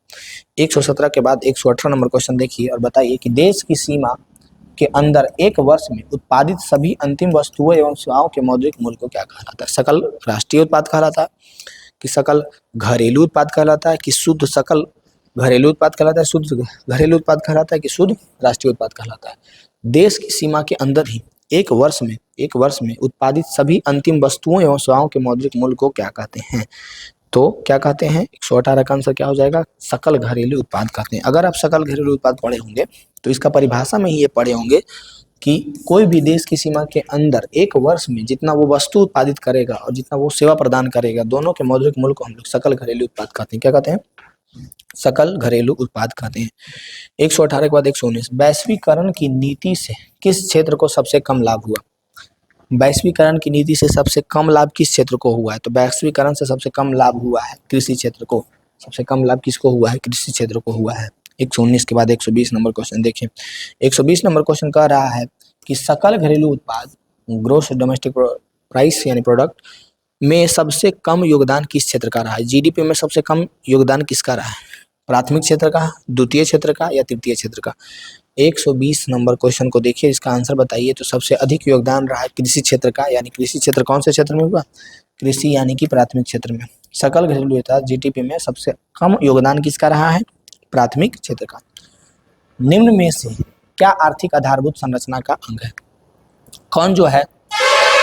117 के बाद 118 नंबर क्वेश्चन देखिए और बताइए कि देश की सीमा के अंदर एक वर्ष में उत्पादित सभी अंतिम वस्तुओं एवं सेवाओं के मौद्रिक मूल्य को क्या कहलाता है? सकल राष्ट्रीय उत्पाद कहलाता है कि सकल घरेलू उत्पाद कहलाता है कि शुद्ध सकल घरेलू उत्पाद कहलाता है, शुद्ध घरेलू उत्पाद कहलाता है कि शुद्ध राष्ट्रीय उत्पाद कहलाता है? देश की सीमा के अंदर ही एक वर्ष में उत्पादित सभी अंतिम वस्तुओं एवं सेवाओं के मौद्रिक मूल्य को क्या कहते हैं? तो क्या कहते हैं? 118 का आंसर क्या हो जाएगा? सकल घरेलू उत्पाद कहते हैं। अगर आप सकल घरेलू उत्पाद पढ़े होंगे तो इसका परिभाषा में ही ये पढ़े होंगे कि कोई भी देश की सीमा के अंदर एक वर्ष में जितना वो वस्तु उत्पादित करेगा और जितना वो सेवा प्रदान करेगा, दोनों के मौद्रिक मूल्य को हम लोग सकल घरेलू उत्पाद कहते हैं। क्या कहते हैं? सकल घरेलू उत्पाद कहते हैं। 118 के बाद 119 वैश्वीकरण की नीति से किस क्षेत्र को सबसे कम लाभ हुआ? वैश्वीकरण की नीति से सबसे कम लाभ किस क्षेत्र को हुआ है? तो वैश्वीकरण से सबसे कम लाभ हुआ है कृषि क्षेत्र को। सबसे कम लाभ किसको हुआ है? कृषि क्षेत्र को हुआ है। 119 के बाद 120 नंबर क्वेश्चन देखिए। 120 नंबर क्वेश्चन कह रहा है कि सकल घरेलू उत्पाद ग्रोस डोमेस्टिक प्राइस यानी प्रोडक्ट में सबसे कम योगदान किस क्षेत्र का रहा है? जीडीपी में सबसे कम योगदान किसका रहा है? प्राथमिक क्षेत्र का, द्वितीय क्षेत्र का या तृतीय क्षेत्र का? 120 नंबर क्वेश्चन को देखिए, इसका आंसर बताइए। तो सबसे अधिक योगदान रहा है कृषि क्षेत्र का, यानी कृषि क्षेत्र कौन से क्षेत्र में हुआ? कृषि यानी कि प्राथमिक क्षेत्र में। सकल घरेलू उत्पाद जीडीपी में सबसे कम योगदान किसका रहा है? प्राथमिक क्षेत्र का। निम्न में से क्या आर्थिक आधारभूत संरचना का अंग है? कौन जो है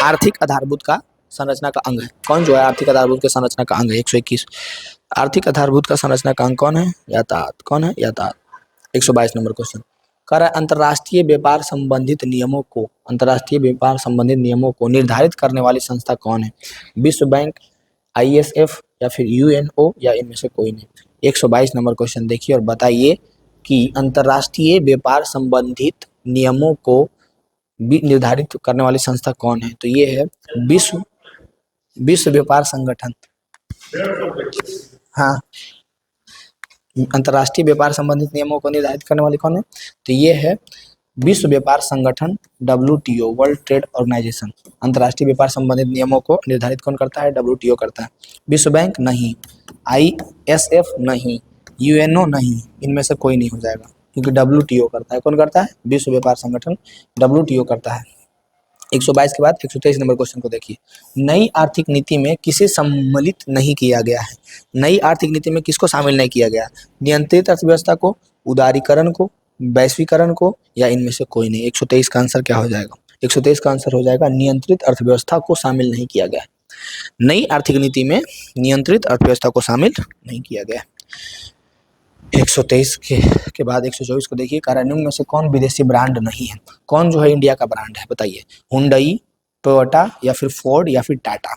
आर्थिक आधारभूत का संरचना का अंग है? कौन जो है आर्थिक आधारभूत के संरचना का अंग है? 121 आर्थिक आधारभूत का संरचना का अंग कौन है? यातायात। कौन है? यातायात। 122 नंबर क्वेश्चन कर अंतर्राष्ट्रीय व्यापार संबंधित नियमों को निर्धारित करने वाली संस्था कौन है? विश्व बैंक, आईएसएफ या फिर यूएनओ या इनमें से कोई नहीं? 122 नंबर क्वेश्चन देखिए और बताइए कि अंतर्राष्ट्रीय व्यापार संबंधित नियमों को निर्धारित करने वाली संस्था कौन है? तो ये है विश्व व्यापार संगठन। हाँ, अंतर्राष्ट्रीय व्यापार संबंधित नियमों को निर्धारित करने वाली कौन है? तो ये है विश्व व्यापार संगठन, WTO, वर्ल्ड ट्रेड ऑर्गेनाइजेशन। अंतर्राष्ट्रीय व्यापार संबंधित नियमों को निर्धारित कौन करता है? WTO करता है। विश्व बैंक नहीं, ISF नहीं, यूएनओ नहीं, इनमें से कोई नहीं हो जाएगा, क्योंकि WTO करता है। कौन करता है? विश्व व्यापार संगठन, WTO करता है। 122 के बाद 123 नंबर क्वेश्चन को देखिए। नई आर्थिक नीति में किसे सम्मिलित नहीं किया गया है? नई आर्थिक नीति में किसको शामिल नहीं किया गया? नियंत्रित अर्थव्यवस्था को, उदारीकरण को, वैश्वीकरण को या इनमें से कोई नहीं? 123 का आंसर क्या हो जाएगा? 123 का आंसर हो जाएगा नियंत्रित अर्थव्यवस्था को शामिल नहीं किया गया है। नई आर्थिक नीति में नियंत्रित अर्थव्यवस्था को शामिल नहीं किया गया। 123 के बाद 124 को देखिए, निम्न में से कौन विदेशी ब्रांड नहीं है? कौन जो है इंडिया का ब्रांड है, बताइए। हुंडई, टोयोटा या फिर फोर्ड या फिर टाटा?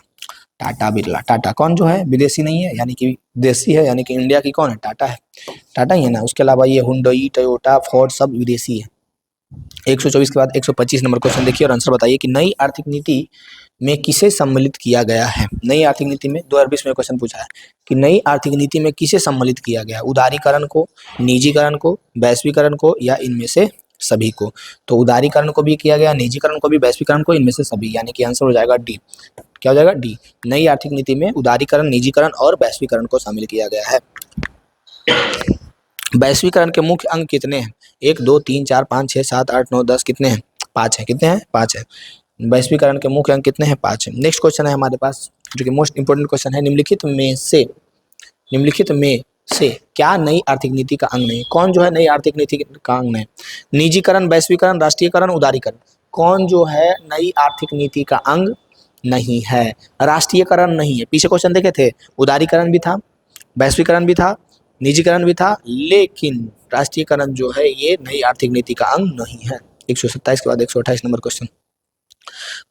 टाटा बिरला। टाटा कौन जो है विदेशी नहीं है, यानी कि देसी है, यानी कि इंडिया की कौन है? टाटा है, टाटा ही है ना। उसके अलावा ये हुंडई, टोयोटा, फोर्ड सब विदेशी है। 124 के बाद 125 नंबर क्वेश्चन देखिए और आंसर बताइए कि नई आर्थिक नीति में किसे सम्मिलित किया गया है? नई आर्थिक नीति में 2020 में क्वेश्चन पूछा है कि नई आर्थिक नीति में किसे सम्मिलित किया गया? उदारीकरण को, निजीकरण को, वैश्वीकरण को या इनमें से सभी को? तो उदारीकरण को भी किया गया, निजीकरण को भी, वैश्वीकरण को, इनमें से सभी, यानी कि आंसर हो जाएगा डी। क्या हो जाएगा? डी। नई आर्थिक नीति में उदारीकरण, निजीकरण और वैश्वीकरण को शामिल किया गया है। वैश्वीकरण के मुख्य अंग कितने हैं? 1, 2, 3, 4, 5, 6, 7, 8, 9, 10 कितने हैं? 5 है। कितने हैं? 5 है। वैश्वीकरण के मुख्य अंग कितने हैं? 5 है। नेक्स्ट क्वेश्चन है हमारे पास जो कि मोस्ट इंपोर्टेंट क्वेश्चन है, निम्नलिखित में से क्या नई आर्थिक नीति का अंग नहीं? कौन जो है नई आर्थिक नीति का अंग नहीं? निजीकरण, वैश्वीकरण, राष्ट्रीयकरण, उदारीकरण। कौन जो है नई आर्थिक नीति का अंग नहीं है? राष्ट्रीयकरण नहीं है। पीछे क्वेश्चन देखे थे, उदारीकरण भी था, वैश्वीकरण भी था, निजीकरण भी था, लेकिन राष्ट्रीयकरण जो है ये नई आर्थिक नीति का अंग नहीं है। 127 के बाद 128 नंबर क्वेश्चन।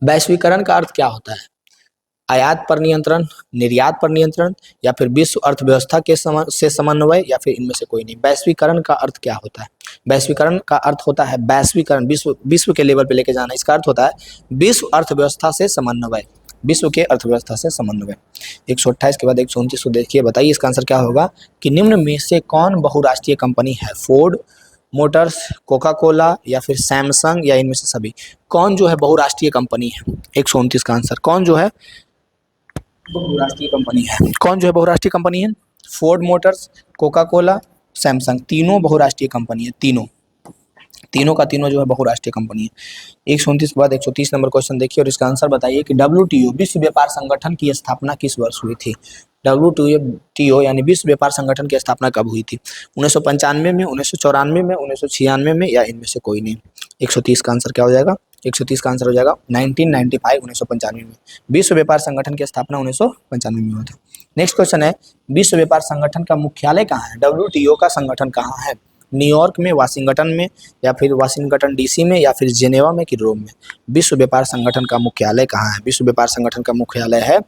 वैश्वीकरण का अर्थ क्या होता है? आयात पर नियंत्रण, निर्यात पर नियंत्रण या फिर विश्व अर्थव्यवस्था के से समन्वय या फिर इनमें से कोई नहीं। वैश्वीकरण का अर्थ क्या होता है? वैश्वीकरण का अर्थ होता है वैश्वीकरण, विश्व के लेवल पे लेके जाना। इसका अर्थ होता है विश्व अर्थव्यवस्था से समन्वय, विश्व के अर्थव्यवस्था से समन्वय। 128 के बाद 129 को देखिए, बताइए इसका आंसर क्या होगा कि निम्न में से कौन बहुराष्ट्रीय कंपनी है? फोर्ड मोटर्स, कोका कोला या फिर सैमसंग या इनमें से सभी? कौन जो है बहुराष्ट्रीय कंपनी है? 129 का आंसर कौन जो है बहुराष्ट्रीय कंपनी है? कौन जो है बहुराष्ट्रीय कंपनी है? Ford Motors, Coca Cola, Samsung, तीनों बहुराष्ट्रीय कंपनी है। तीनों का तीनों जो है बहुराष्ट्रीय कंपनी है। 129 के बाद 130 नंबर क्वेश्चन देखिए और इसका आंसर बताइए कि WTO विश्व व्यापार संगठन की स्थापना किस वर्ष हुई थी? WTO यानी विश्व व्यापार संगठन की स्थापना कब हुई थी? 1995 में, 1994 में, 1996 में या इनमें से कोई नहीं? 130 का आंसर क्या हो जाएगा? 130 का आंसर हो जाएगा 1995, 1995 में। विश्व व्यापार संगठन की स्थापना 1995 में हुआ था। नेक्स्ट क्वेश्चन है, विश्व व्यापार संगठन का मुख्यालय कहाँ है? WTO का संगठन कहाँ है? न्यूयॉर्क में, वाशिंगटन में या फिर वाशिंगटन DC में या फिर जेनेवा में कि रोम में? विश्व व्यापार संगठन का मुख्यालय कहाँ है? विश्व व्यापार संगठन का मुख्यालय है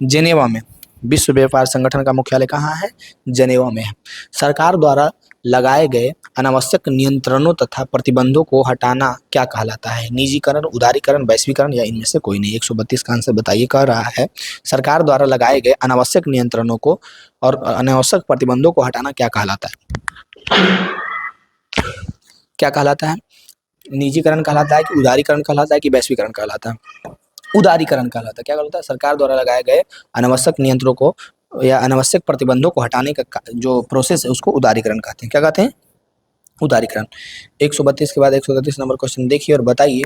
जेनेवा में। विश्व व्यापार संगठन का मुख्यालय कहाँ है? जेनेवा में है। सरकार द्वारा लगाए गए अनावश्यक नियंत्रणों तथा प्रतिबंधों को हटाना क्या कहलाता है? निजीकरण, उदारीकरण, वैश्वीकरण या इनमें से कोई नहीं? 132 का आंसर बताइए। कह रहा है सरकार द्वारा लगाए गए अनावश्यक नियंत्रणों को और अनावश्यक प्रतिबंधों को हटाना क्या कहलाता है? क्या कहलाता है? निजीकरण कहलाता है कि उदारीकरण कहलाता है कि वैश्वीकरण कहलाता है? उदारीकरण कहलाता है। क्या कहलाता है? सरकार द्वारा लगाए गए अनावश्यक नियंत्रणों को या अनावश्यक प्रतिबंधों को हटाने का जो प्रोसेस है उसको उदारीकरण कहते हैं। क्या कहते हैं? उदारीकरण। 132 के बाद 133 नंबर क्वेश्चन देखिए और बताइए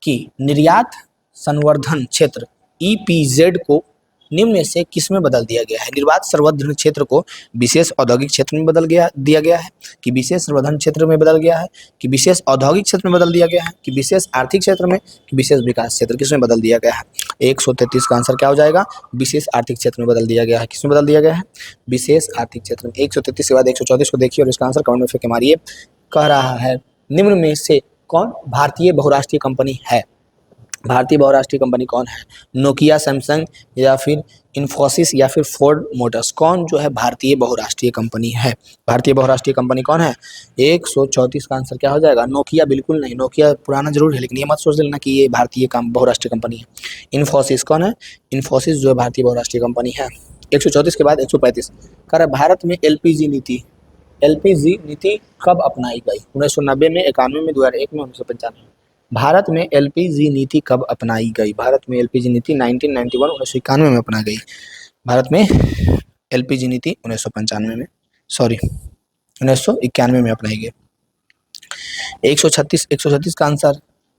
कि निर्यात संवर्धन क्षेत्र EPZ को निम्न में से किस में बदल दिया गया है? निर्यात संवर्धन क्षेत्र को विशेष औद्योगिक क्षेत्र में दिया गया है कि विशेष संवर्धन क्षेत्र में बदल गया है कि विशेष औद्योगिक क्षेत्र में बदल दिया गया है कि विशेष आर्थिक क्षेत्र में कि विशेष विकास क्षेत्र? किस में बदल दिया गया है? 133 का आंसर क्या हो जाएगा? विशेष आर्थिक क्षेत्र में बदल दिया गया है। किस में बदल दिया गया है? विशेष आर्थिक क्षेत्र में। 133 के बाद 134 को देखिए और इसका आंसर कमेंट में फेंक के मारिए। कह रहा है निम्न में से कौन भारतीय बहुराष्ट्रीय कंपनी है? भारतीय बहुराष्ट्रीय कंपनी कौन है? नोकिया, सैमसंग या फिर इन्फोसिस या फिर फोर्ड मोटर्स? कौन जो है भारतीय बहुराष्ट्रीय कंपनी है? भारतीय बहुराष्ट्रीय कंपनी कौन है? 134 का आंसर क्या हो जाएगा? नोकिया बिल्कुल नहीं। नोकिया पुराना जरूर है लेकिन ये मत सोच लेना कि ये भारतीय बहुराष्ट्रीय कंपनी है। इन्फोसिस कौन है? इन्फोसिस जो है भारतीय बहुराष्ट्रीय कंपनी है। 134 के बाद 135 कह रहा भारत में LPG नीति कब अपनाई गई? 1990 में, 91 में, 2001 में, 1995 में? भारत में LPG नीति कब अपनाई गई? भारत में LPG नीति 1991, 1991 में अपना गई। भारत में LPG नीति 1991 में अपनाई गई। 136 का आंसर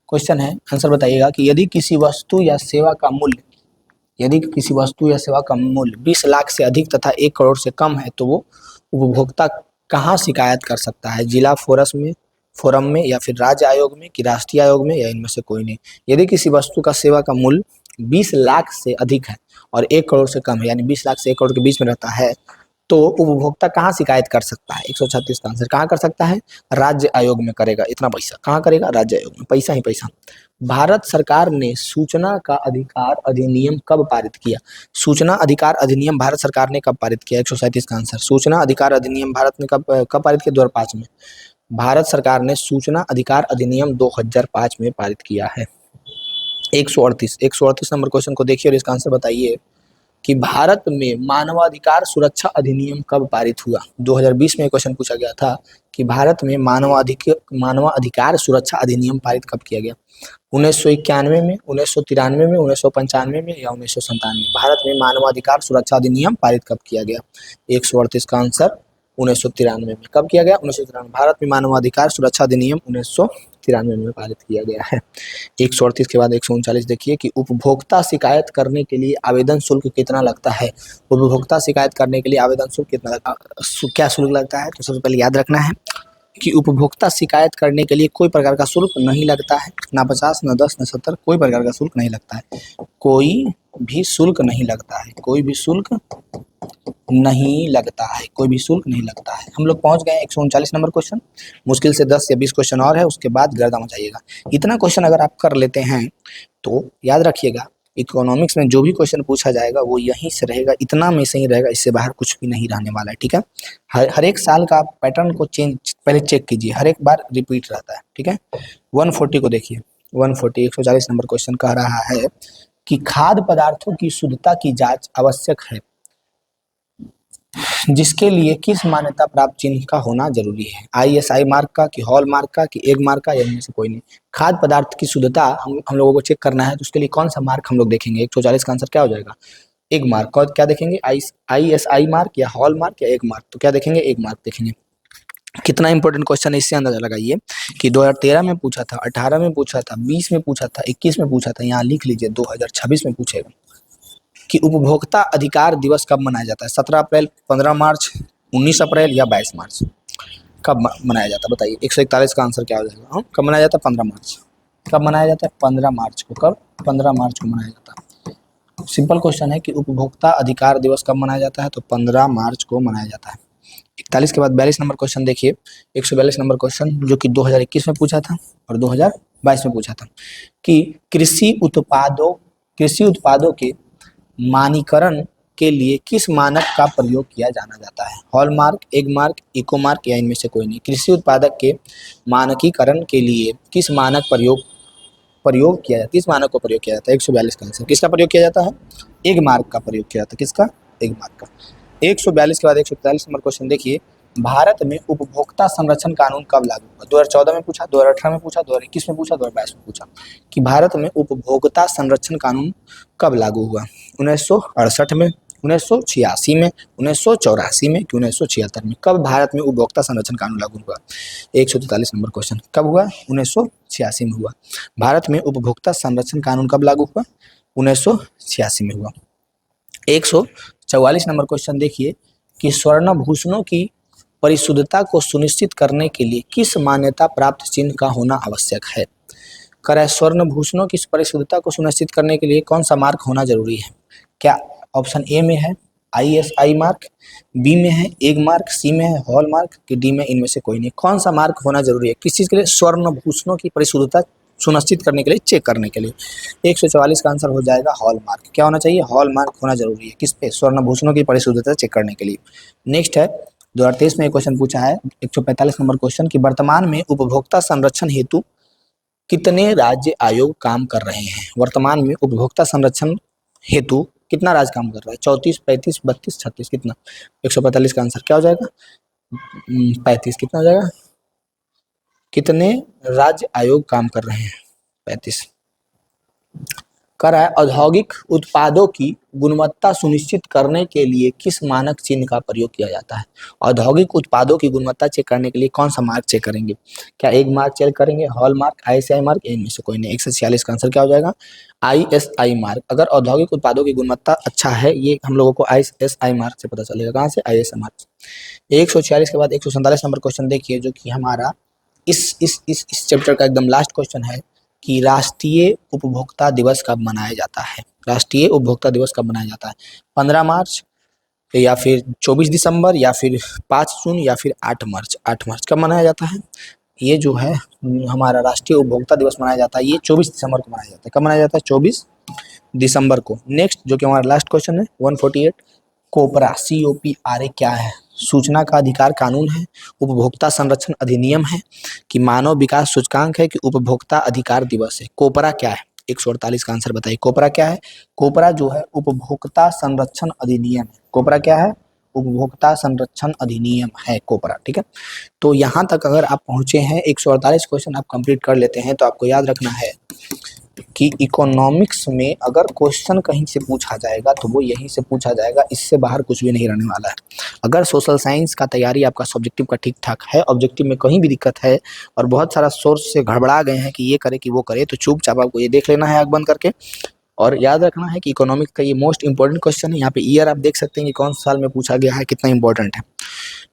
क्वेश्चन है, आंसर बताइएगा कि यदि किसी वस्तु या सेवा का मूल्य 20 लाख से अधिक तथा 1 करोड़ से कम है तो वो उपभोक्ता कहाँ शिकायत कर सकता है? जिला फोरम में या फिर राज्य आयोग में कि राष्ट्रीय आयोग में या इनमें से कोई नहीं? यदि किसी वस्तु का सेवा का मूल्य 20 लाख से अधिक है और 1 करोड़ से कम है, यानी 20 लाख से 1 करोड़ के बीच में रहता है, तो उपभोक्ता कहाँ शिकायत कर सकता है? 136 का आंसर कहाँ कर सकता है? राज्य आयोग में करेगा। इतना पैसा कहाँ करेगा? राज्य आयोग में, पैसा ही पैसा। भारत सरकार ने सूचना का अधिकार अधिनियम कब पारित किया? सूचना अधिकार अधिनियम भारत सरकार ने कब पारित किया? 137 का आंसर। सूचना अधिकार अधिनियम भारत ने कब कब पारित किया? 2005 में। भारत सरकार ने सूचना अधिकार अधिनियम 2005 में पारित किया है। 138 नंबर क्वेश्चन को देखिए और इसका आंसर बताइए कि भारत में मानवाधिकार सुरक्षा अधिनियम कब पारित हुआ? 2020 में क्वेश्चन पूछा गया था कि भारत में मानवाधिकार सुरक्षा अधिनियम पारित कब किया गया? 1991 में, 1993 में, 1995 में या 1997 में? भारत में मानवाधिकार सुरक्षा अधिनियम पारित कब किया गया? 138 का आंसर 1993 में। कब किया गया? 1993। भारत में मानवाधिकार सुरक्षा अधिनियम 1993 में पारित किया गया है। 138 के बाद 139 देखिए कि उपभोक्ता शिकायत करने के लिए आवेदन शुल्क कितना लगता है? उपभोक्ता शिकायत करने के लिए आवेदन शुल्क कितना क्या शुल्क लगता है? तो सबसे पहले याद रखना है कि उपभोक्ता शिकायत करने के लिए कोई प्रकार का शुल्क नहीं लगता है, ना 50, ना 10, ना 70, कोई प्रकार का शुल्क नहीं लगता है। कोई भी शुल्क नहीं लगता है, कोई भी शुल्क नहीं लगता है, कोई भी शुल्क नहीं लगता है। हम लोग पहुंच गए 139 नंबर क्वेश्चन। मुश्किल से 10 या 20 क्वेश्चन और है, उसके बाद गर्दा मचाइएगा। इतना क्वेश्चन अगर आप कर लेते हैं तो याद रखिएगा, इकोनॉमिक्स में जो भी क्वेश्चन पूछा जाएगा वो यहीं से रहेगा, इतना में से ही रहेगा, इससे बाहर कुछ भी नहीं रहने वाला है। ठीक है, हर एक साल का पैटर्न को चेंज पहले चेक कीजिए, हर एक बार रिपीट रहता है। ठीक है, 140 को देखिए। 140 नंबर क्वेश्चन कह रहा है कि खाद्य पदार्थों की शुद्धता की जांच आवश्यक है, जिसके लिए किस मान्यता प्राप्त चिन्ह का होना जरूरी है? ISI मार्क का, कि हॉल मार्क का, कि एग मार्क का, या इनमें से कोई नहीं? खाद्य पदार्थ की शुद्धता हम लोगों को चेक करना है, तो उसके लिए कौन सा मार्क हम लोग देखेंगे? 140 का आंसर क्या हो जाएगा? Egg mark. और क्या देखेंगे? ISI मार्क या हॉल मार्क या एग मार्क? तो क्या देखेंगे? एग मार्क देखेंगे। कितना इंपॉर्टेंट क्वेश्चन है, इससे अंदाजा लगाइए कि 2013 में पूछा था, 18 में पूछा था, 20 में पूछा था, 21 में पूछा था, यहाँ लिख लीजिए 2026 में पूछेगा कि उपभोक्ता अधिकार दिवस कब मनाया जाता है? 17 अप्रैल, 15 मार्च, 19 अप्रैल या 22 मार्च? कब मनाया जाता है बताइए? 141 का आंसर क्या हो जाएगा? हाँ, कब मनाया जाता है? 15 मार्च। कब मनाया जाता है? 15 मार्च को। कब? 15 मार्च को मनाया जाता है। सिंपल क्वेश्चन है कि उपभोक्ता अधिकार दिवस कब मनाया जाता है? तो 15 मार्च को मनाया जाता है। 41 के बाद 42 नंबर क्वेश्चन देखिए। 142 नंबर क्वेश्चन जो कि 2021 में पूछा था और 2022 में पूछा था कि कृषि उत्पादों के मानकीकरण के लिए किस मानक का प्रयोग किया जाना जाता है? Hallmark, Agmark, eco mark या इनमें से कोई नहीं? कृषि उत्पादक के मानकीकरण के लिए किस मानक प्रयोग किया जाता है? किस मानक को प्रयोग किया जाता है? 142 का आंसर किसका प्रयोग किया जाता है? एग मार्क का प्रयोग किया जाता है। किसका? एग मार्क का। 142 के बाद 143 नंबर क्वेश्चन देखिए। भारत में उपभोक्ता संरक्षण कानून कब लागू हुआ? 2014 में पूछा, 2018 में पूछा, 2021 में पूछा, 2022 में पूछा कि भारत में उपभोक्ता संरक्षण कानून कब लागू हुआ? 1968 में, 1986 में, 1984 में कि 1976 में? कब भारत में उपभोक्ता संरक्षण कानून लागू हुआ? 143 नंबर क्वेश्चन कब हुआ? 1986 में हुआ। भारत में उपभोक्ता संरक्षण कानून कब लागू हुआ? 1986 में हुआ। 144 नंबर क्वेश्चन देखिए कि स्वर्णभूषणों की परिशुद्धता को सुनिश्चित करने के लिए किस मान्यता प्राप्त चिन्ह का होना आवश्यक है? कर स्वर्णभूषणों की परिशुद्धता को सुनिश्चित करने के लिए कौन सा मार्क होना जरूरी है? क्या ऑप्शन ए में है ISI मार्क, बी में है एग मार्क, सी में है हॉल मार्क, कि डी में इनमें से कोई नहीं? कौन सा मार्क होना जरूरी है किस चीज के लिए? स्वर्णभूषणों की परिशुद्धता सुनिश्चित करने के लिए, चेक करने के लिए। 144 का आंसर हो जाएगा हॉल मार्क। क्या होना चाहिए? हॉल मार्क होना जरूरी है किस पे? स्वर्णभूषणों की परिशुद्धता चेक करने के लिए। नेक्स्ट है 2023 में एक क्वेश्चन पूछा है, 145 नंबर क्वेश्चन कि वर्तमान में उपभोक्ता संरक्षण हेतु कितने राज्य आयोग काम कर रहे हैं? वर्तमान में उपभोक्ता संरक्षण हेतु कितना राज्य काम कर रहा है? 34, 35, 32, 36? कितना? 145 का आंसर क्या हो जाएगा? 35। कितना हो जाएगा? कितने राज्य आयोग काम कर रहे हैं? 35। कर रहा है औद्योगिक उत्पादों की गुणवत्ता सुनिश्चित करने के लिए किस मानक चिन्ह का प्रयोग किया जाता है? औद्योगिक उत्पादों की गुणवत्ता चेक करने के लिए कौन सा मार्क चेक करेंगे? क्या एग मार्क चेक करेंगे, हॉल मार्क, ISI मार्क, इनमें से कोई नहीं? 146 का आंसर क्या हो जाएगा? ISI mark. अगर औद्योगिक उत्पादों की गुणवत्ता अच्छा है, ये हम लोगों को ISI मार्क से पता चलेगा। कहाँ से? ISI मार्क से। 146 के बाद 147 नंबर क्वेश्चन देखिए जो कि हमारा इस चैप्टर का एकदम लास्ट क्वेश्चन है कि राष्ट्रीय उपभोक्ता दिवस कब मनाया जाता है। राष्ट्रीय उपभोक्ता दिवस कब मनाया जाता है? 15 मार्च या फिर 24 दिसंबर या फिर 5 जून या फिर 8 मार्च। 8 मार्च कब मनाया जाता है? ये जो है हमारा राष्ट्रीय उपभोक्ता दिवस मनाया जाता है, ये 24 दिसंबर को मनाया जाता है। कब मनाया जाता है? 24 दिसंबर को। नेक्स्ट जो कि हमारा लास्ट क्वेश्चन है 148, कोपरा COPRA क्या है? सूचना का अधिकार कानून है, उपभोक्ता संरक्षण अधिनियम है, कि मानव विकास सूचकांक है, कि उपभोक्ता अधिकार दिवस है? कोपरा क्या है? 148 का आंसर बताइए। कोपरा क्या है? कोपरा जो है उपभोक्ता संरक्षण अधिनियम है। कोपरा क्या है? उपभोक्ता संरक्षण अधिनियम है कोपरा। ठीक है, तो यहाँ तक अगर आप पहुंचे हैं 148 क्वेश्चन आप कंप्लीट कर लेते हैं, तो आपको याद रखना है कि इकोनॉमिक्स में अगर क्वेश्चन कहीं से पूछा जाएगा तो वो यहीं से पूछा जाएगा, इससे बाहर कुछ भी नहीं रहने वाला है। अगर सोशल साइंस का तैयारी आपका सब्जेक्टिव का ठीक ठाक है, ऑब्जेक्टिव में कहीं भी दिक्कत है और बहुत सारा सोर्स से गड़बड़ा गए हैं कि ये करे कि वो करे, तो चुपचाप आपको ये देख लेना है आँख बंद करके। और याद रखना है कि इकोनॉमिक्स का ये मोस्ट इंपॉर्टेंट क्वेश्चन है। यहाँ पे ईयर आप देख सकते हैं कि कौन साल में पूछा गया है, कितना इंपॉर्टेंट है।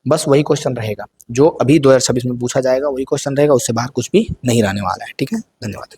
बस वही क्वेश्चन रहेगा जो अभी 2026 में पूछा जाएगा, वही क्वेश्चन रहेगा, उससे बाहर कुछ भी नहीं रहने वाला है। ठीक है, धन्यवाद।